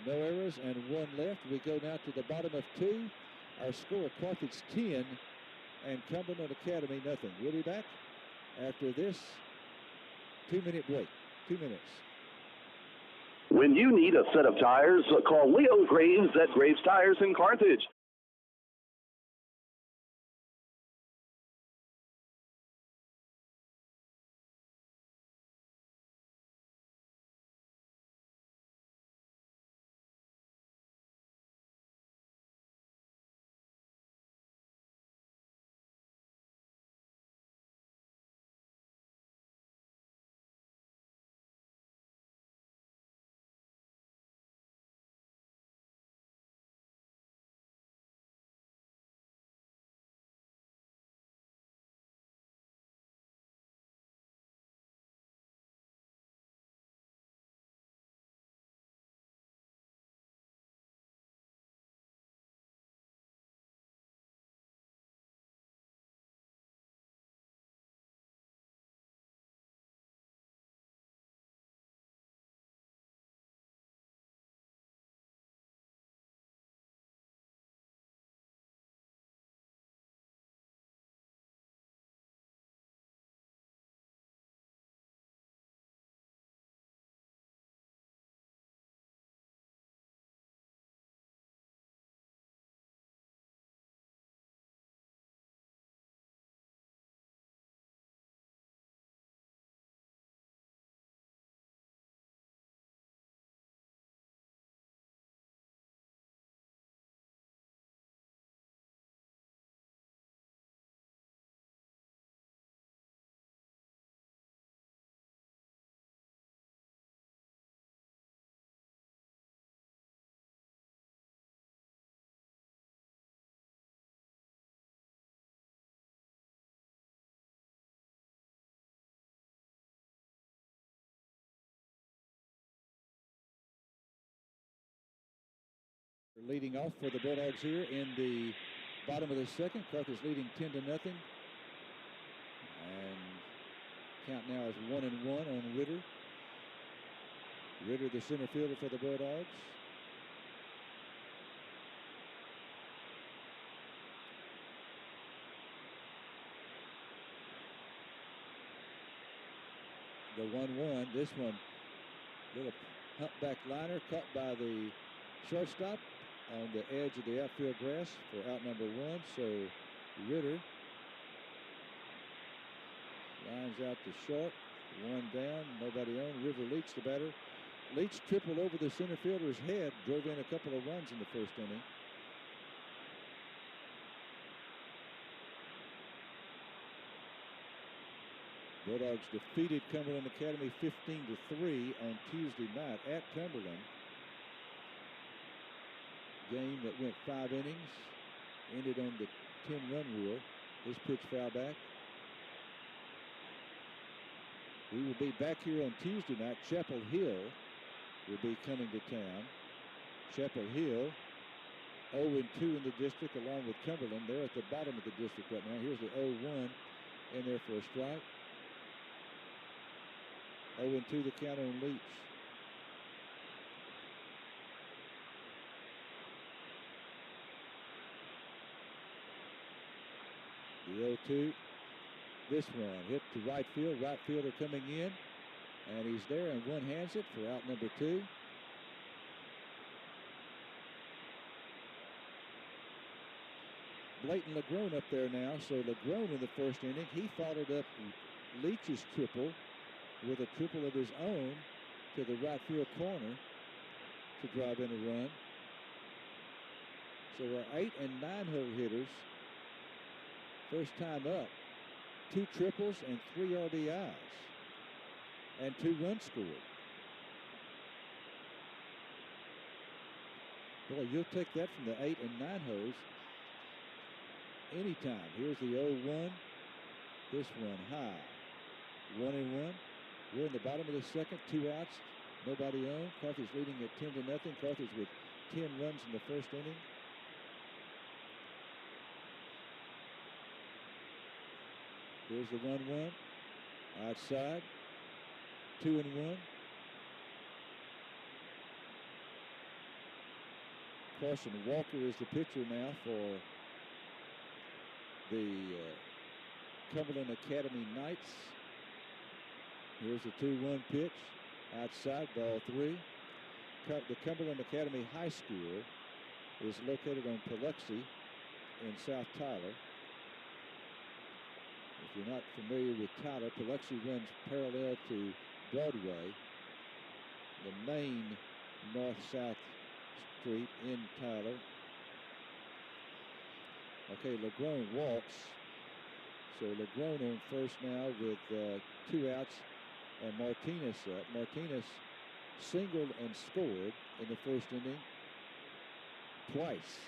no errors, and 1 left. We go now to the bottom of 2. Our score, Carthage 10 and Cumberland Academy nothing. We'll be back after this 2-minute break. 2 minutes. When you need a set of tires, call Leo Graves at Graves Tires in Carthage. Leading off for the Bulldogs here in the bottom of the second. Carthage leading 10-0. And count now is 1-1 on Ritter. Ritter, the center fielder for the Bulldogs. The 1-1, this one, little humpback liner caught by the shortstop on the edge of the outfield grass for out number 1. So Ritter lines out to short, 1 down, nobody on. River Leach, the batter. Leach tripled over the center fielder's head, drove in a couple of runs in the first inning. Bulldogs defeated Cumberland Academy 15-3 on Tuesday night at Cumberland. Game that went 5 innings, ended on the 10-run rule. This pitch foul back. We will be back here on Tuesday night. Chapel Hill will be coming to town. Chapel Hill 0-2 in the district along with Cumberland. They're at the bottom of the district right now. Here's the 0-1 in there for a strike. 0-2 the count on Leach. The 0-2. This one hit to right field. Right fielder coming in. And he's there and one hands it for out number 2. Blayton LeGrone up there now. So LeGrone in the first inning, he followed up Leach's triple with a triple of his own to the right field corner to drive in a run. So our 8 and 9 hole hitters, first time up, 2 triples and 3 RBIs and 2 runs scored. Boy, you'll take that from the 8 and 9 holes anytime. Here's the 0-1. This one high. 1-1. We're in the bottom of the second. 2 outs. Nobody on. Carthage leading at 10-0. Carthage with 10 runs in the first inning. Here's the 1-1. Outside. 2-1. Carson Walker is the pitcher now for the Cumberland Academy Knights. Here's the 2-1 pitch. Outside, ball 3. The Cumberland Academy High School is located on Paluxy in South Tyler. If you're not familiar with Tyler, Paluxy runs parallel to Broadway, the main north-south street in Tyler. Okay, LeGrone walks. So LeGrone on first now with 2 outs and Martinez up. Martinez singled and scored in the first inning twice.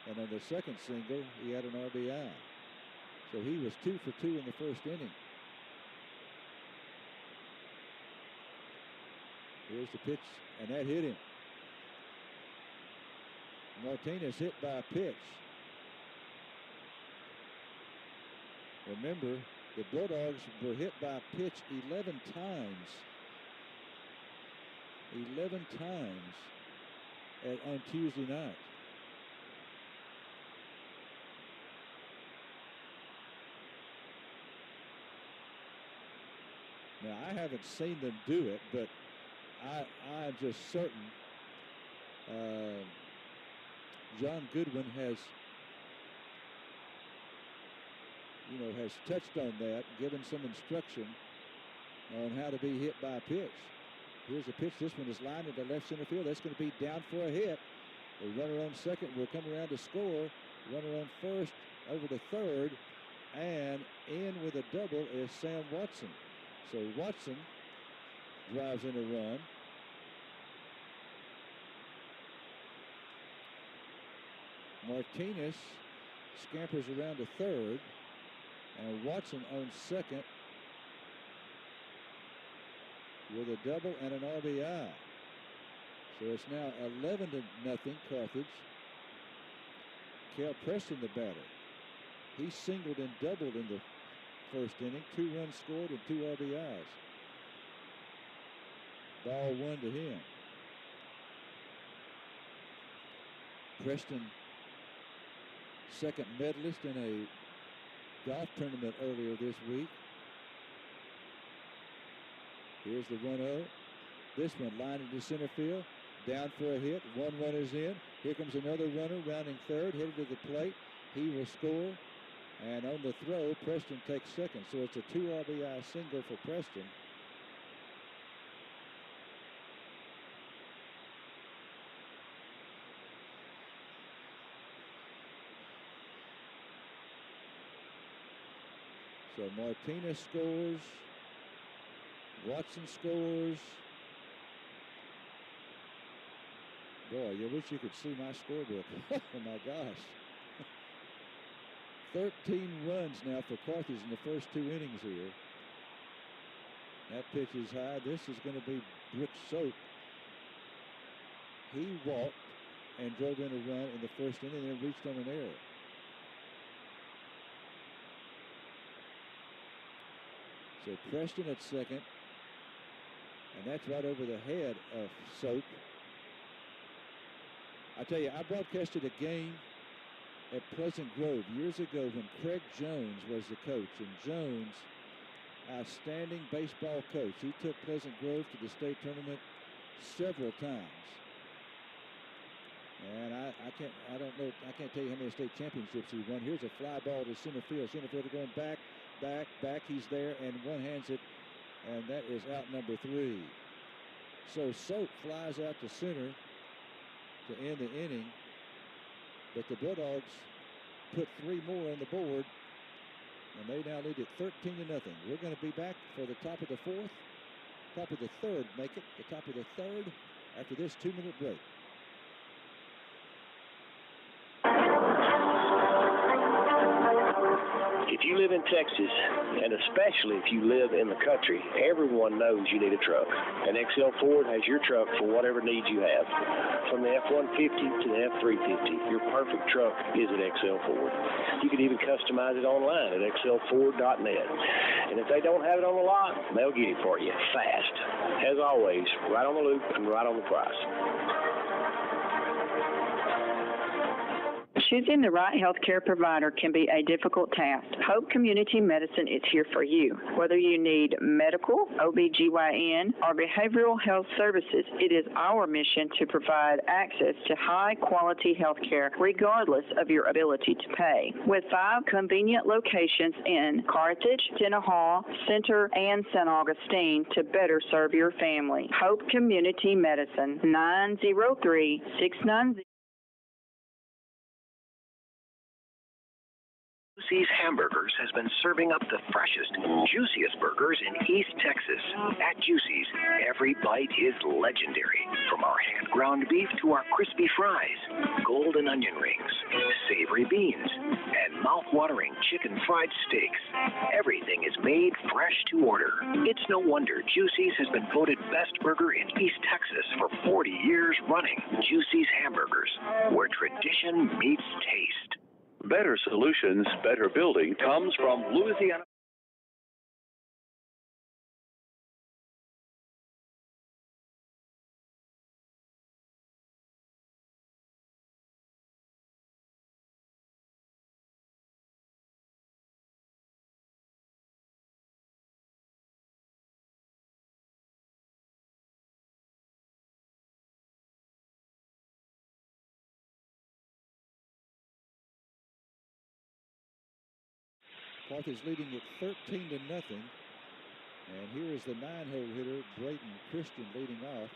And on the second single, he had an RBI. So he was 2 for 2 in the first inning. Here's the pitch, and that hit him. Martinez hit by a pitch. Remember, the Bulldogs were hit by a pitch 11 times. 11 times on Tuesday night. Now, I haven't seen them do it, but I'm just certain John Goodwin has touched on that, given some instruction on how to be hit by a pitch. Here's a pitch. This one is lined into left center field. That's going to be down for a hit. The runner on second will come around to score. Runner on first over to third. And in with a double is Sam Watson. So Watson drives in a run. Martinez scampers around to third. And Watson on second with a double and an RBI. So it's now 11-0 Carthage. Cal Preston, the batter. He singled and doubled in the first inning. 2 runs scored and 2 RBIs. Ball 1 to him. Preston, second medalist in a golf tournament earlier this week. Here's the 1-0. This one lined into center field. Down for a hit. 1 is in. Here comes another runner rounding third, headed to the plate. He will score. And on the throw, Preston takes second. So it's a 2 RBI single for Preston. So Martinez scores. Watson scores. Boy, you wish you could see my scorebook. Oh, my gosh. 13 runs now for Carthage in the first 2 innings here. That pitch is high. This is going to be Brooks Soap. He walked and drove in a run in the first inning and then reached on an error. So Preston at second. And that's right over the head of Soap. I tell you, I broadcasted a game at Pleasant Grove years ago when Craig Jones was the coach. And Jones, outstanding baseball coach. He took Pleasant Grove to the state tournament several times. And I can't tell you how many state championships he won. Here's a fly ball to center field. Center fielder going back. He's there, and one hands it, and that is out number 3. So Soap flies out to center to end the inning, but the Bulldogs put 3 more on the board, and they now lead it 13-0. We're going to be back for the top of the 4th, top of the 3rd, the top of the 3rd after this 2-minute break. If you live in Texas, and especially if you live in the country, everyone knows you need a truck. And XL Ford has your truck for whatever needs you have. From the F-150 to the F-350, your perfect truck is at XL Ford. You can even customize it online at xlford.net. And if they don't have it on the lot, they'll get it for you fast. As always, right on the loop and right on the price. Choosing the right healthcare provider can be a difficult task. Hope Community Medicine is here for you. Whether you need medical, OBGYN, or behavioral health services, it is our mission to provide access to high-quality healthcare regardless of your ability to pay. With 5 convenient locations in Carthage, Tenaha, Center, and St. Augustine to better serve your family. Hope Community Medicine, 903-690. Juicy's Hamburgers has been serving up the freshest, juiciest burgers in East Texas. At Juicy's, every bite is legendary. From our hand-ground beef to our crispy fries, golden onion rings, savory beans, and mouth-watering chicken fried steaks. Everything is made fresh to order. It's no wonder Juicy's has been voted best burger in East Texas for 40 years running. Juicy's Hamburgers, where tradition meets taste. Better solutions, better building comes from Louisiana. Carthage leading it 13-0. And here is the 9-hole hitter, Braden Christian, leading off.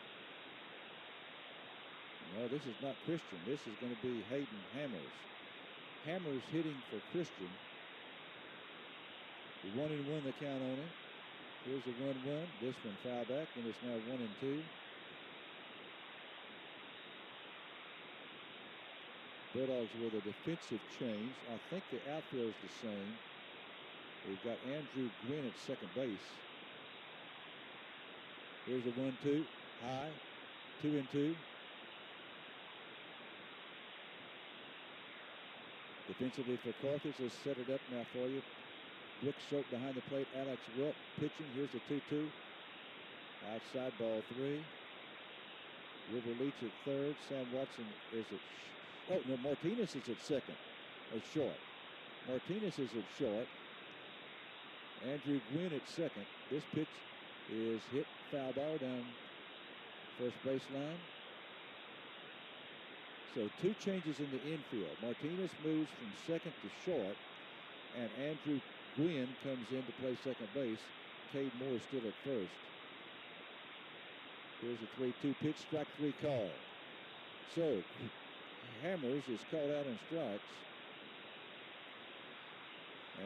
No, this is not Christian. This is going to be Hayden Hammers. Hammers hitting for Christian. 1-1 the count on it. Here's a 1-1. This one foul back, and it's now 1-2. Bulldogs with a defensive change. I think the outfield is the same. We've got Andrew Gwynn at second base. Here's a 1-2, high, 2-2. Defensively for Carthage, let's set it up now for you. Brooks Soap behind the plate, Alex Wilt pitching. Here's the 2-2. Outside ball 3. River Leach at third. Sam Watson is at Martinez is at second, at short. Martinez is at short. Andrew Gwynn at second. This pitch is hit foul ball down first baseline. So 2 changes in the infield. Martinez moves from second to short, and Andrew Gwynn comes in to play second base. Cade Moore is still at first. Here's a 3-2 pitch, strike 3 call. So Hammers is called out on strikes.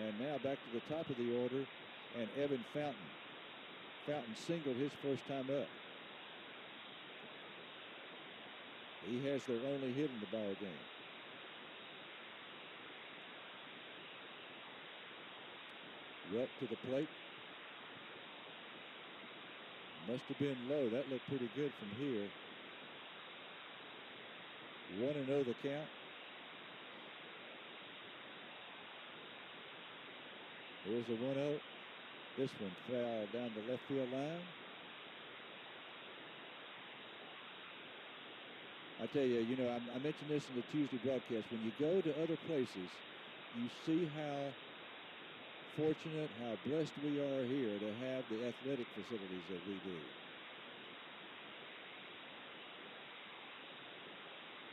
And now back to the top of the order, and Evan Fountain. Fountain singled his first time up. He has their only hit in the ball game. Welp to the plate. Must have been low. That looked pretty good from here. 1-0 the count. Here's a 1-0. This one foul down the left field line. I tell you, I mentioned this in the Tuesday broadcast. When you go to other places, you see how fortunate, how blessed we are here to have the athletic facilities that we do.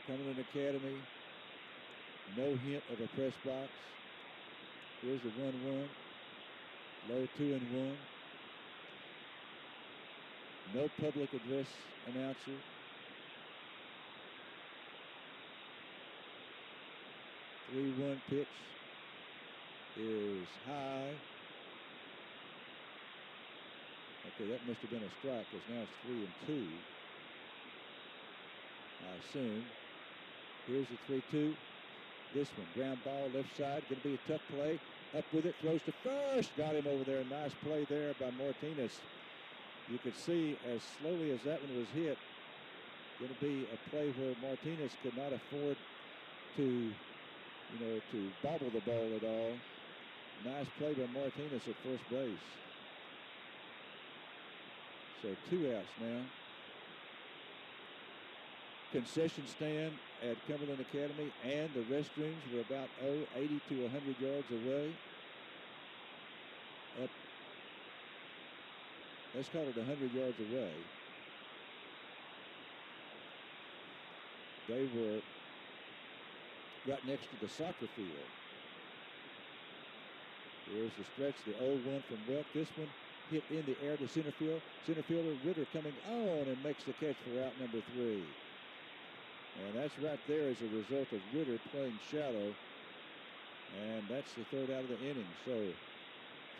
Cumberland Academy, no hint of a press box. Here's the 1-1, low 2-1. No public address announcer. The 3-1 pitch is high. Okay, that must have been a strike because now it's 3-2. I assume. Here's the 3-2. This one, ground ball left side, going to be a tough play. Up with it, throws to first. Got him over there. Nice play there by Martinez. You could see as slowly as that one was hit, going to be a play where Martinez could not afford to, to bobble the ball at all. Nice play by Martinez at first base. So 2 outs now. Concession stand at Cumberland Academy and the restrooms were about 80 to 100 yards away. Up, let's call it 100 yards away. They were right next to the soccer field. Here's the stretch, the 0-1 from Welk. This one hit in the air to center field. Center fielder Ritter coming on and makes the catch for out number 3. And that's right there as a result of Ritter playing shallow. And that's the 3rd out of the inning. So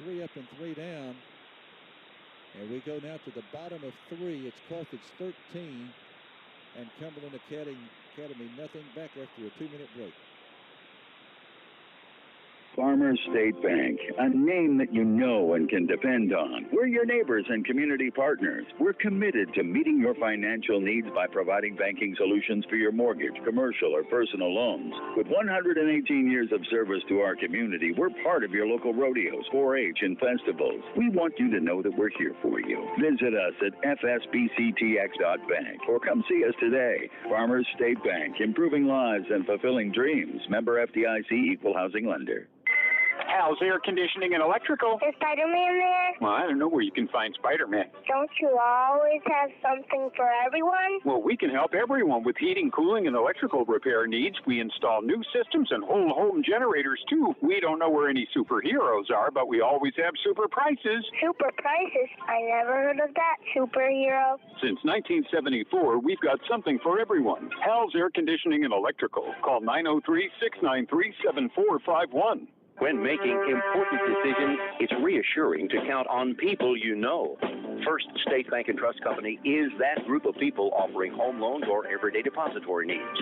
3 up and 3 down. And we go now to the bottom of 3. It's Carthage 13 and Cumberland Academy nothing, back after a 2-minute break. Farmers State Bank, a name that you know and can depend on. We're your neighbors and community partners. We're committed to meeting your financial needs by providing banking solutions for your mortgage, commercial, or personal loans. With 118 years of service to our community, we're part of your local rodeos, 4-H, and festivals. We want you to know that we're here for you. Visit us at fsbctx.bank or come see us today. Farmers State Bank, improving lives and fulfilling dreams. Member FDIC, Equal Housing Lender. How's air conditioning and electrical? Is Spider-Man there? Well, I don't know where you can find Spider-Man. Don't you always have something for everyone? Well, we can help everyone with heating, cooling, and electrical repair needs. We install new systems and whole home generators, too. We don't know where any superheroes are, but we always have super prices. Super prices? I never heard of that superhero. Since 1974, we've got something for everyone. Hal's Air Conditioning and Electrical. Call 903-693-7451. When making important decisions, it's reassuring to count on people you know. First State Bank and Trust Company is that group of people offering home loans or everyday depository needs.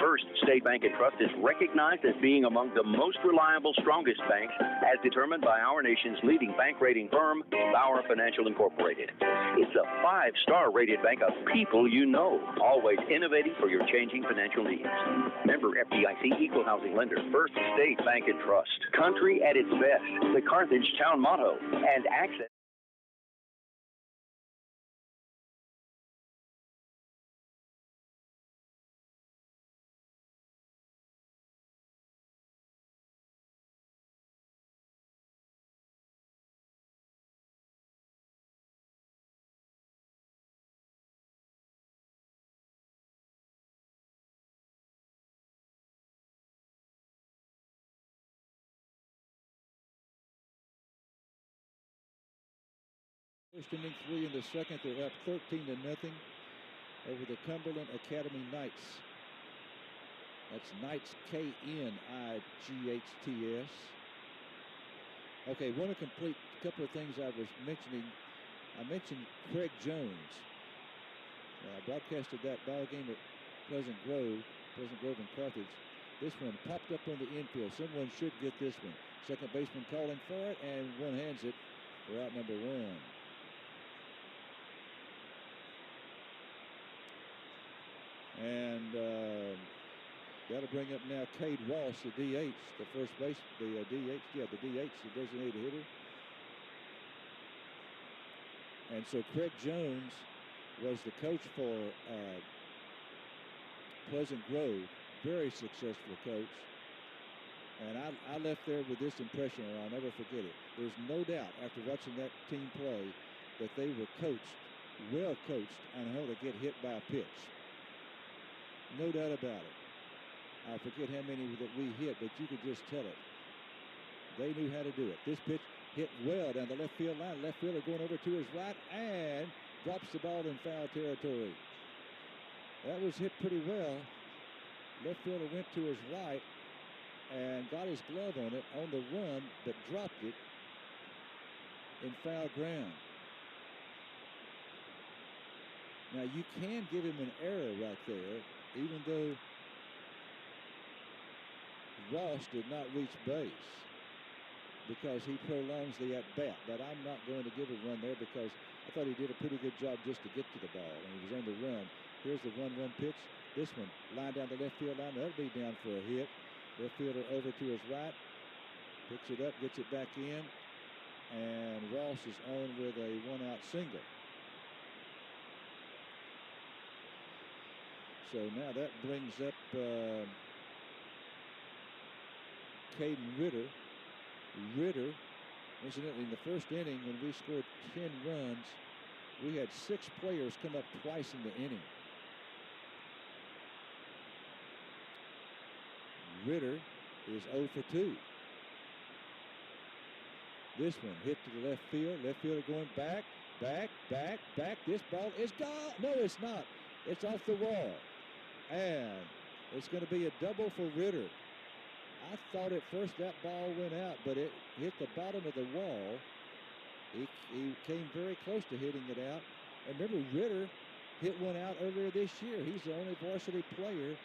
First State Bank and Trust is recognized as being among the most reliable, strongest banks, as determined by our nation's leading bank rating firm, Bauer Financial Incorporated. It's a 5-star rated bank of people you know, always innovating for your changing financial needs. Member FDIC, Equal Housing Lender. First State Bank and Trust. Country at its best, the Carthage town motto, and access. First inning, 3 in the second. They're up 13-0 over the Cumberland Academy Knights. That's Knights, Knights. Okay, want to complete a couple of things I was mentioning. I mentioned Craig Jones. I broadcasted that ball game at Pleasant Grove and Carthage. This one popped up on the infield. Someone should get this one. Second baseman calling for it, and one hands it for out number 1. And that'll bring up now Cade Ross, the DH, the first base, the DH, the designated hitter. And so Craig Jones was the coach for Pleasant Grove, very successful coach. And I left there with this impression, and I'll never forget it. There's no doubt after watching that team play that they were coached, well coached, on how to get hit by a pitch. No doubt about it. I forget how many that we hit, but you could just tell it. They knew how to do it. This pitch hit well down the left field line. Left fielder going over to his right and drops the ball in foul territory. That was hit pretty well. Left fielder went to his right and got his glove on it on the run, but dropped it in foul ground. Now, you can give him an error right there, even though Ross did not reach base, because he prolongs the at-bat. But I'm not going to give a run there because I thought he did a pretty good job just to get to the ball, and he was on the run. Here's the 1-1 pitch. This one, line down the left field line. That'll be down for a hit. Left fielder over to his right. Picks it up, gets it back in, and Ross is on with a one-out single. So now that brings up Caden Ritter. Ritter, incidentally, in the first inning when we scored 10 runs, we had 6 players come up twice in the inning. Ritter is 0 for 2. This one hit to the left field. Left fielder going back. This ball is gone. No, it's not. It's off the wall. And it's going to be a double for Ritter. I thought at first that ball went out, but it hit the bottom of the wall. He came very close to hitting it out. And remember, Ritter hit one out earlier this year. He's the only varsity player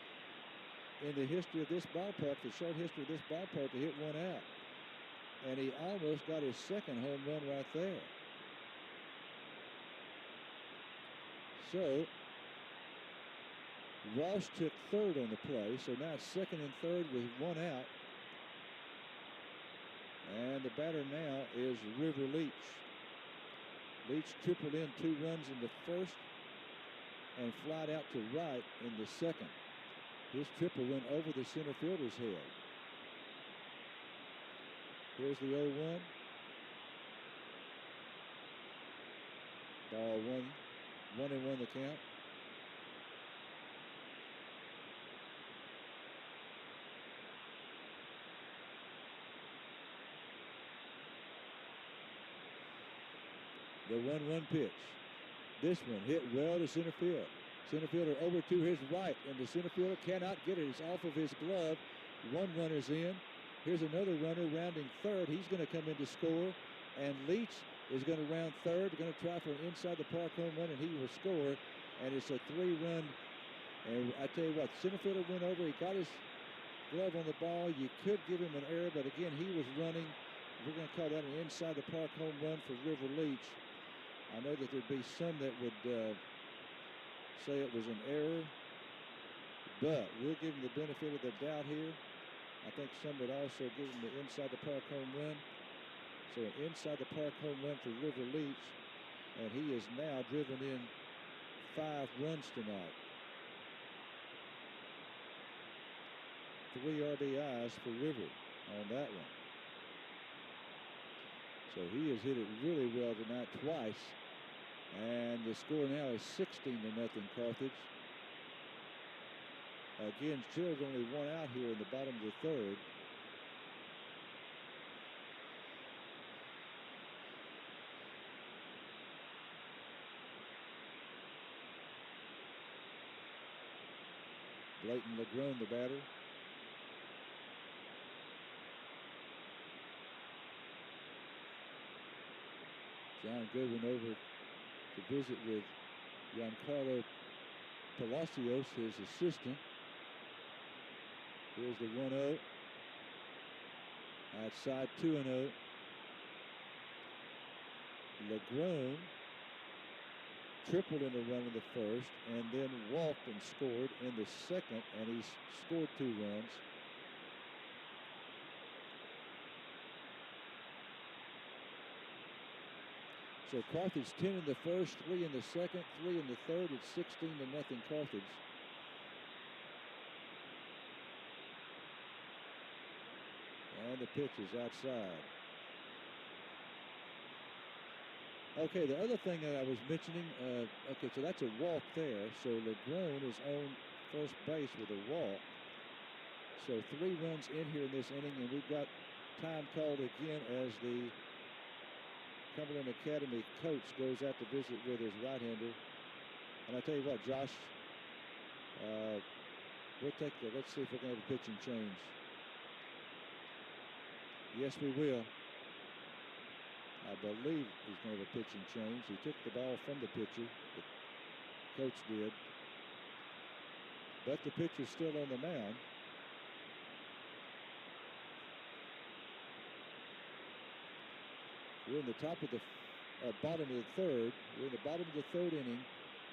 in the history of this ballpark, the short history of this ballpark, to hit one out. And he almost got his second home run right there. So Ross took third on the play, so now it's second and third with one out. And the batter now is River Leach. Leach tripled in 2 runs in the first and flied out to right in the second. His triple went over the center fielder's head. Here's the 0-1. Ball 1-1 the count. The 1-1 pitch. This one hit well to center field. Center fielder over to his right, and the center fielder cannot get it. It's off of his glove. 1 runner's in. Here's another runner rounding third. He's going to come in to score, and Leach is going to round third. Going to try for an inside the park home run, and he will score. And it's a 3-run. And I tell you what, center fielder went over. He got his glove on the ball. You could give him an error, but again, he was running. We're going to call that an inside the park home run for River Leach. I know that there'd be some that would say it was an error, but we'll give him the benefit of the doubt here. I think some would also give him the inside the park home run. So an inside the park home run for River Leach, and he is now driven in 5 runs tonight. 3 RBIs for River on that one. So he has hit it really well tonight twice. And the score now is 16-0 Carthage. Again, still only 1 out here in the bottom of the third. Blayton LeGrone, the batter. John Goodwin over to visit with Giancarlo Palacios, his assistant. Here's the 1-0. Outside 2-0. LeGrone tripled in a run in the first and then walked and scored in the second, and he's scored 2 runs. So Carthage 10 in the first, 3 in the second, 3 in the third. It's 16-0 Carthage. And the pitch is outside. Okay, the other thing that I was mentioning, okay, so that's a walk there. So LeGrone is on first base with a walk. So 3 runs in here in this inning, and we've got time called again as the Cumberland Academy coach goes out to visit with his right-hander. And I tell you what, Josh, let's see if we're going to have a pitching change. Yes, we will. I believe he's going to have a pitching change. He took the ball from the pitcher. The coach did. But the pitcher's still on the mound. We're in the bottom of the third. We're in the bottom of the third inning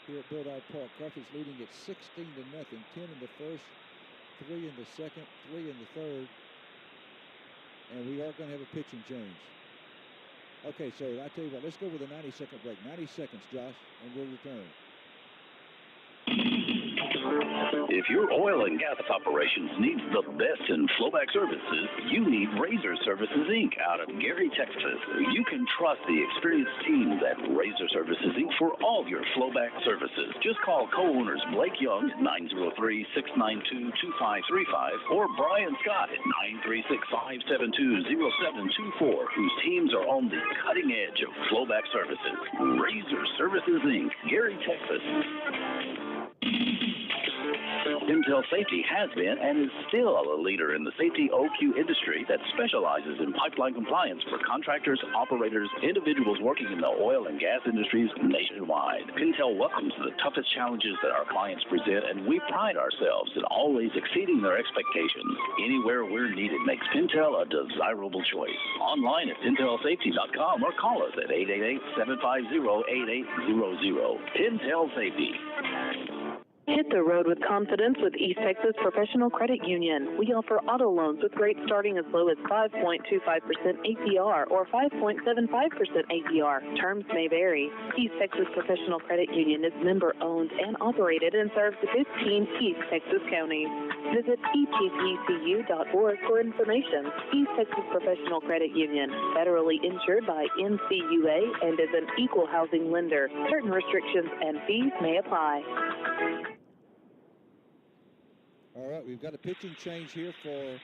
here at Bulldog Park. Carthage leading at 16-0. 10 in the first, 3 in the second, 3 in the third. And we are going to have a pitching change. Okay, so I tell you what, let's go with a 90-second break. 90 seconds, Josh, and we'll return. If your oil and gas operations needs the best in flowback services, you need Razor Services, Inc. out of Gary, Texas. You can trust the experienced teams at Razor Services, Inc. for all your flowback services. Just call co-owners Blake Young at 903-692-2535 or Brian Scott at 936-572-0724, whose teams are on the cutting edge of flowback services. Razor Services, Inc., Gary, Texas. Pintail Safety has been and is still a leader in the safety OQ industry that specializes in pipeline compliance for contractors, operators, individuals working in the oil and gas industries nationwide. Pintail welcomes the toughest challenges that our clients present, and we pride ourselves in always exceeding their expectations. Anywhere we're needed makes Pintail a desirable choice. Online at pintailsafety.com or call us at 888-750-8800. Pintail Safety. Hit the road with confidence with East Texas Professional Credit Union. We offer auto loans with rates starting as low as 5.25% APR or 5.75% APR. Terms may vary. East Texas Professional Credit Union is member-owned and operated and serves 15 East Texas counties. Visit epccu.org for information. East Texas Professional Credit Union, federally insured by NCUA and is an equal housing lender. Certain restrictions and fees may apply. All right, we've got a pitching change here for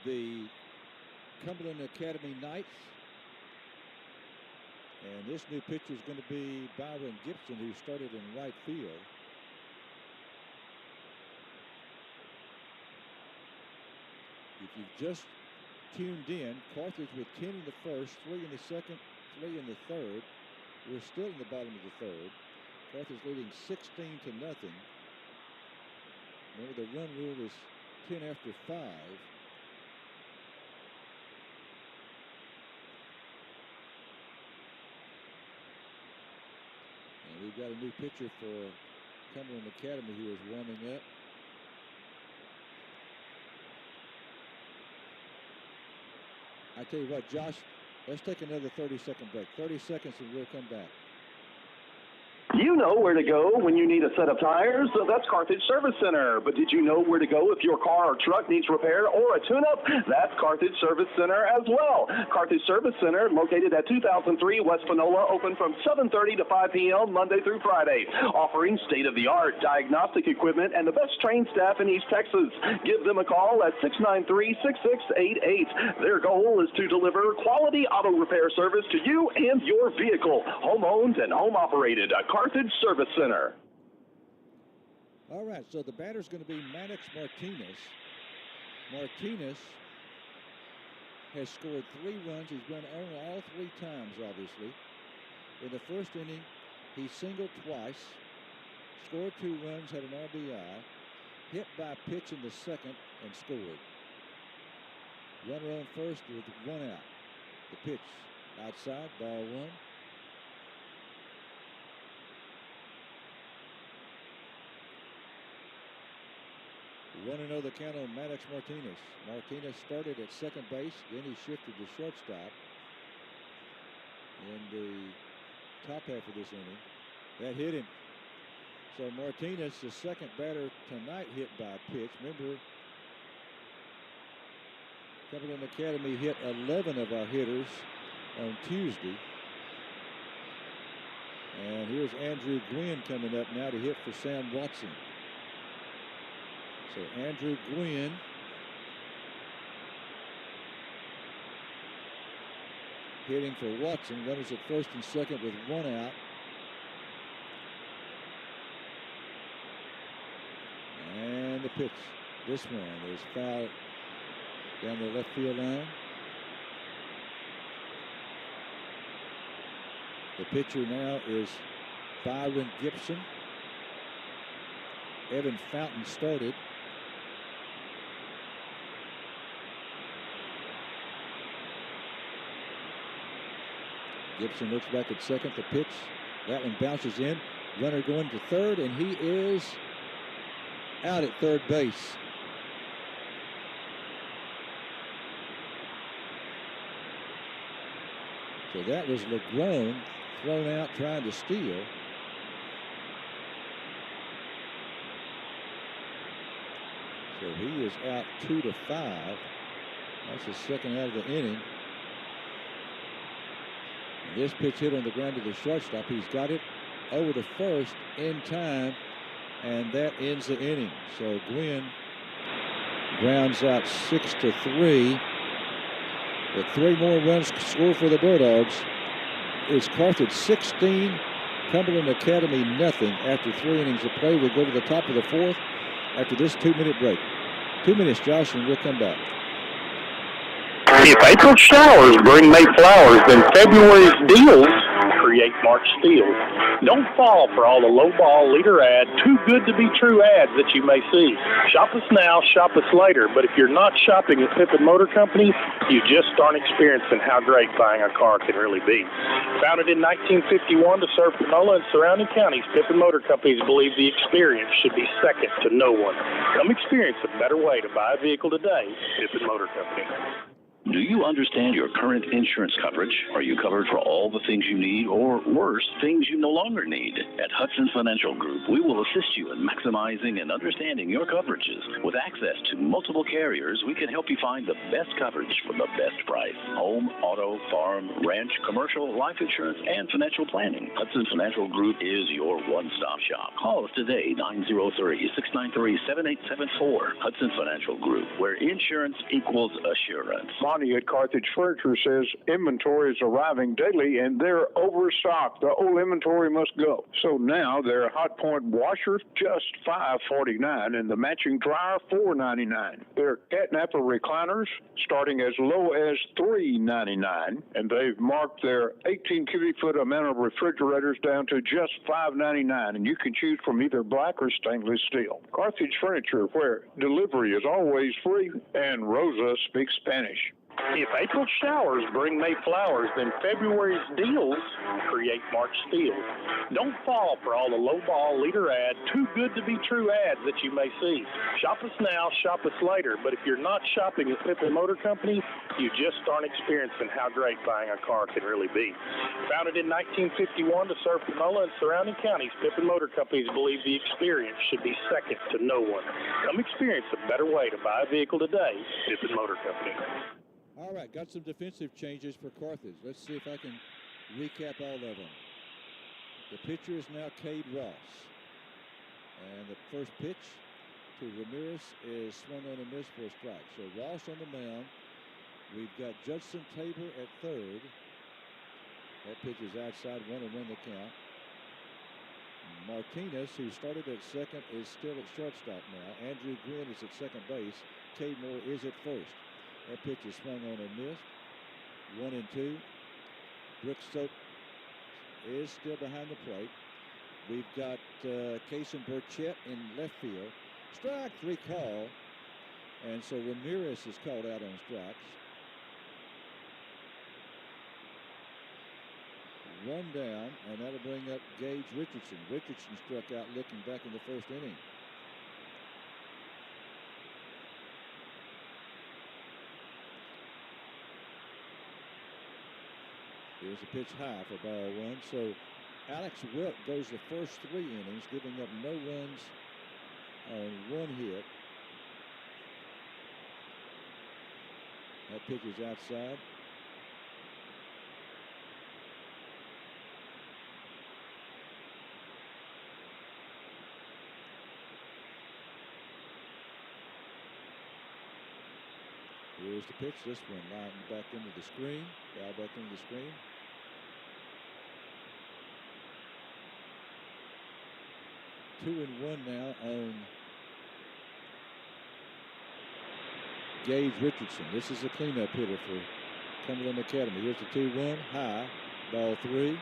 the Cumberland Academy Knights. And this new pitcher is going to be Byron Gibson, who started in right field. If you've just tuned in, Carthage with 10 in the first, 3 in the second, 3 in the third. We're still in the bottom of the third. Carthage leading 16-0. Remember, the run rule is 10 after 5. And we've got a new pitcher for Cumberland Academy who is warming up. I tell you what, Josh, let's take another 30-second break. 30 seconds and we'll come back. You know where to go when you need a set of tires. So that's Carthage Service Center. But did you know where to go if your car or truck needs repair or a tune-up? That's Carthage Service Center as well. Carthage Service Center, located at 2003 West Panola, open from 7:30 to 5 p.m. Monday through Friday, offering state-of-the-art diagnostic equipment and the best trained staff in East Texas. Give them a call at 693-6688. Their goal is to deliver quality auto repair service to you and your vehicle, home-owned and home-operated. Carthage Service Center. All right, so the batter's going to be Maddox Martinez. Martinez has scored 3 runs. He's run on all 3 times, obviously. In the first inning, he singled twice, scored 2 runs, had an RBI, hit by a pitch in the second, and scored. Runner on first with 1 out. The pitch outside, ball 1. 1-0 the count on Maddox Martinez. Martinez started at second base, then he shifted to shortstop in the top half of this inning. That hit him. So Martinez, the second batter tonight, hit by a pitch. Remember, Cumberland Academy hit 11 of our hitters on Tuesday. And here's Andrew Gwynn coming up now to hit for Sam Watson. So Andrew Gwynn hitting for Watson. Runners at first and second with one out. And the pitch. This one is fouled down the left field line. The pitcher now is Byron Gibson. Evan Fountain started. Gibson looks back at second. The pitch. That one bounces in. Runner going to third, and he is out at third base. So that was LeGrone thrown out trying to steal. So he is out 2-5. That's his second out of the inning. And this pitch hit on the ground to the shortstop. He's got it over to first in time, and that ends the inning. So Gwynn grounds out 6-3. But 3 more runs scored for the Bulldogs. It's Carthage 16, Cumberland Academy nothing after 3 innings of play. We'll go to the top of the 4th after this 2-minute break. 2 minutes, Josh, and we'll come back. If April showers bring May flowers, then February's deals create March steals. Don't fall for all the lowball leader ad, too good to be true ads that you may see. Shop us now, shop us later. But if you're not shopping at Pippin Motor Company, you just aren't experiencing how great buying a car can really be. Founded in 1951 to serve Panola and surrounding counties, Pippin Motor Companies believe the experience should be second to no one. Come experience a better way to buy a vehicle today, Pippin Motor Company. Do you understand your current insurance coverage? Are you covered for all the things you need, or worse, things you no longer need? At Hudson Financial Group, we will assist you in maximizing and understanding your coverages. With access to multiple carriers, we can help you find the best coverage for the best price. Home, auto, farm, ranch, commercial, life insurance, and financial planning. Hudson Financial Group is your one-stop shop. Call us today, 903-693-7874. Hudson Financial Group, where insurance equals assurance. Monty at Carthage Furniture says inventory is arriving daily and they're overstocked. The old inventory must go. So now their hot point washers just $5.49 and the matching dryer $4.99. Their catnapper recliners starting as low as $3.99, and they've marked their 18 cubic foot amount of refrigerators down to just $5.99, and you can choose from either black or stainless steel. Carthage Furniture, where delivery is always free, and Rosa speaks Spanish. If April showers bring May flowers, then February's deals create March steals. Don't fall for all the lowball leader ad, too good to be true ads that you may see. Shop us now, shop us later. But if you're not shopping at Pippin Motor Company, you just aren't experiencing how great buying a car can really be. Founded in 1951 to serve Panola and surrounding counties, Pippin Motor Companies believe the experience should be second to no one. Come experience a better way to buy a vehicle today, Pippin Motor Company. All right, got some defensive changes for Carthage. Let's see if I can recap all of them. The pitcher is now Cade Ross. And the first pitch to Ramirez is swung on and missed for a strike. So Ross on the mound. We've got Judson Tabor at third. That pitch is outside, 1-1 the count. Martinez, who started at second, is still at shortstop now. Andrew Gwynn is at second base. Cade Moore is at first. That pitch is swung on and missed. 1-2. Brooks Soap is still behind the plate. We've got Kason Burchett in left field. Strike 3 call. And so Ramirez is called out on strikes. 1 down, and that'll bring up Gage Richardson. Richardson struck out looking back in the first inning. Here's a pitch high for ball 1. So Alex Wilt goes the first 3 innings, giving up no runs on 1 hit. That pitch is outside. Here's the pitch. This one lined back into the screen. Foul back into the screen. Two and one now on Gage Richardson. This is a cleanup hitter for Cumberland Academy. Here's the 2-1 high, ball 3.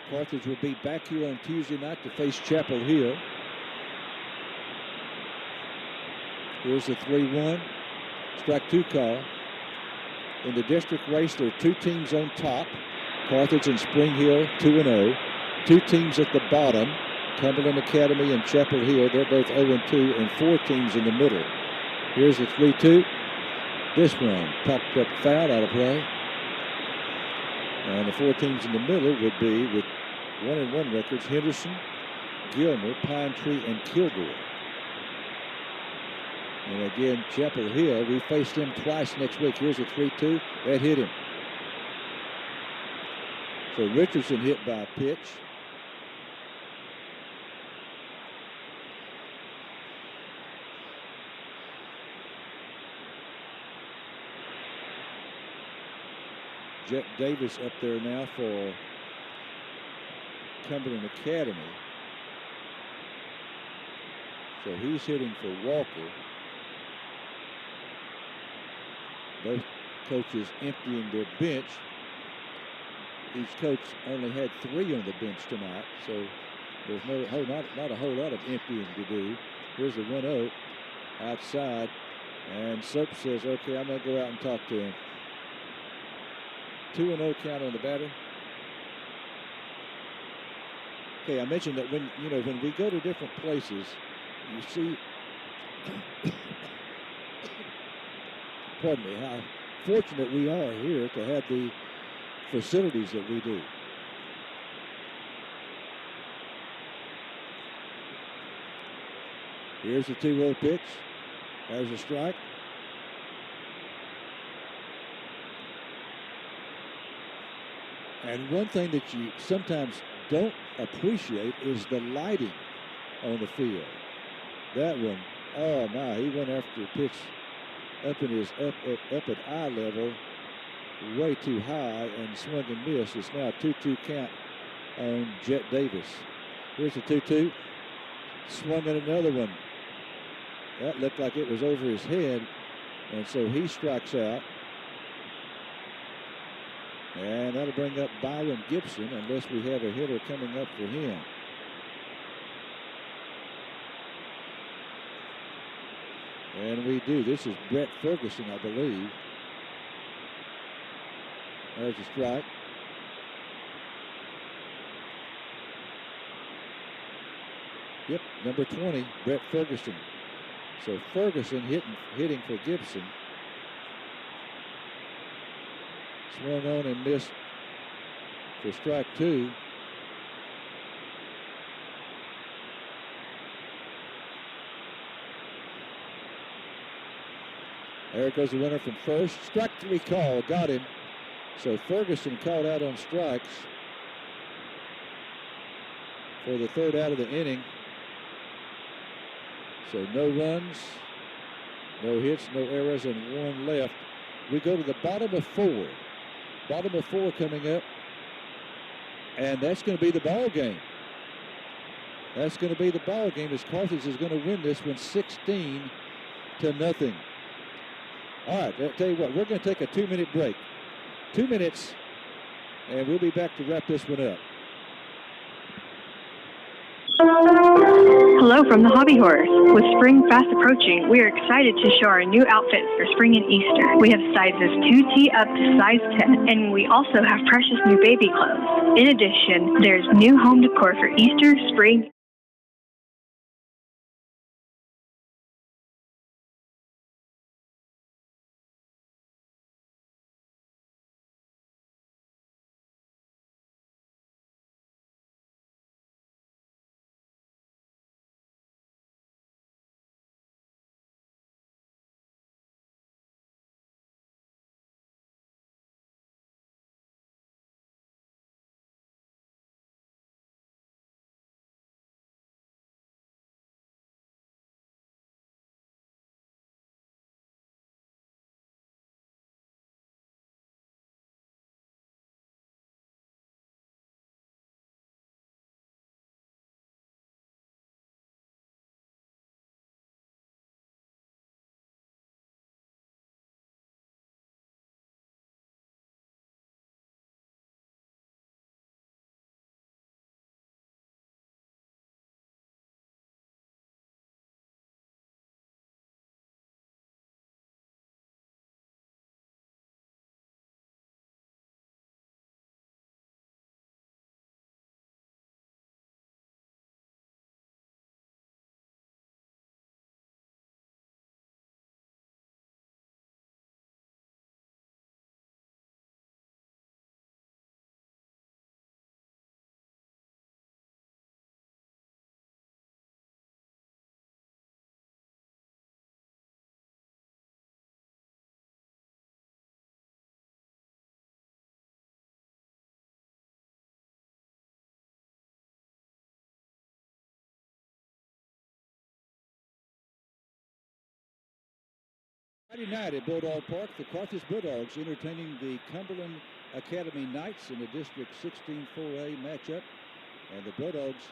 Carthage will be back here on Tuesday night to face Chapel Hill. Here's the 3-1, strike 2 call. In the district race, there are 2 teams on top, Carthage and Spring Hill 2-0. 2 teams at the bottom, Cumberland Academy and Chapel Hill. They're both 0-2, and 4 teams in the middle. Here's the 3-2. This one popped up foul, out of play. And the 4 teams in the middle would be, with 1-1 records, Henderson, Gilmer, Pine Tree, and Kilgore. And again, Chapel Hill, we face them twice next week. Here's a 3-2. That hit him. So Richardson hit by a pitch. Jet Davis up there now for Cumberland Academy. So he's hitting for Walker. Both coaches emptying their bench. Each coach only had 3 on the bench tonight, so there's not a whole lot of emptying to do. Here's the 1-0 outside, and Soap says, okay, I'm going to go out and talk to him. 2-0 count on the batter. Okay, I mentioned that when we go to different places, you see pardon me, how fortunate we are here to have the facilities that we do. Here's the 2-0 pitch. There's a strike. And one thing that you sometimes don't appreciate is the lighting on the field. That one, oh my, he went after a pitch up at eye level, way too high, and swung and missed. It's now a 2-2 count on Jet Davis. Here's the 2-2. Swung at another one. That looked like it was over his head, and so he strikes out. And that'll bring up Byron Gibson, unless we have a hitter coming up for him. And we do. This is Brett Ferguson, I believe. There's a strike. Yep, number 20, Brett Ferguson. So Ferguson hitting for Gibson. Swung on and missed for strike 2. There goes the runner from first. Strike 3 call, got him. So Ferguson called out on strikes for the 3rd out of the inning. So no runs, no hits, no errors, and 1 left. We go to the bottom of 4. Bottom of 4 coming up, and that's going to be the ball game. That's going to be the ball game, as Carthage is going to win this one 16-0. All right, I'll tell you what, we're going to take a 2-minute break. 2 minutes, and we'll be back to wrap this one up. Hello from the Hobby Horse. With spring fast approaching, we are excited to show our new outfits for spring and Easter. We have sizes 2T up to size 10, and we also have precious new baby clothes. In addition, there's new home decor for Easter, spring, Friday night at Bulldog Park, the Carthage Bulldogs entertaining the Cumberland Academy Knights in the District 16 4A matchup. And the Bulldogs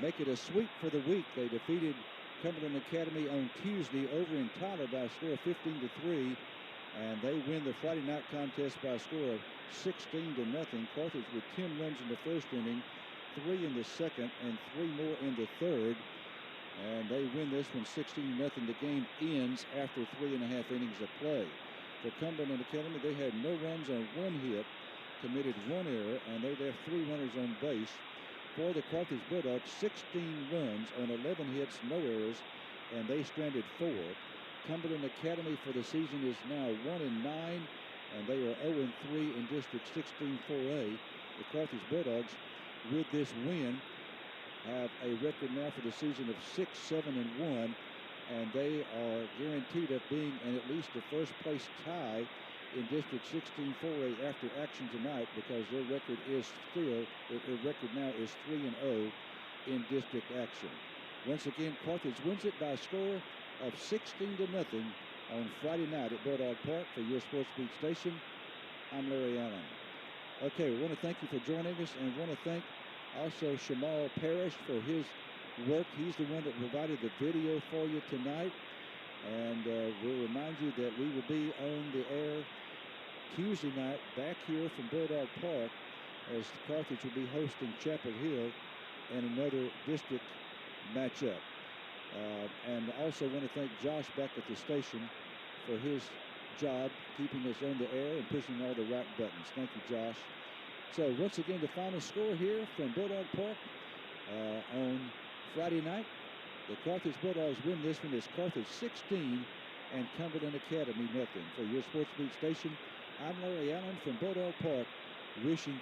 make it a sweep for the week. They defeated Cumberland Academy on Tuesday over in Tyler by a score of 15-3. And they win the Friday night contest by a score of 16-0. Carthage with 10 runs in the first inning, 3 in the second, and 3 more in the third. And they win this one 16-0. The game ends after 3.5 innings of play. For Cumberland Academy, they had no runs on 1 hit, committed 1 error, and they left 3 runners on base. For the Carthage Bulldogs, 16 runs on 11 hits, no errors, and they stranded 4. Cumberland Academy for the season is now 1-9, and they are 0-3 in District 16 4A. The Carthage Bulldogs, with this win, have a record now for the season of 6-7-1, and they are guaranteed of being in at least the first place tie in District 16 4A after action tonight, because their record now is 3-0 in district action. Once again, Carthage wins it by a score of 16-0 on Friday night at Bulldog Park. For your Sports Beat station, I'm Larry Allen. Okay, we want to thank you for joining us, and want to thank also Shamal Parrish for his work. He's the one that provided the video for you tonight. And we'll remind you that we will be on the air Tuesday night back here from Bulldog Park, as Carthage will be hosting Chapel Hill in another district matchup. And also want to thank Josh back at the station for his job keeping us on the air and pushing all the right buttons. Thank you, Josh. So once again, the final score here from Bulldog Park on Friday night. The Carthage Bulldogs win this one. It's Carthage 16 and Cumberland Academy nothing. For your Sports Beat station, I'm Larry Allen from Bulldog Park, wishing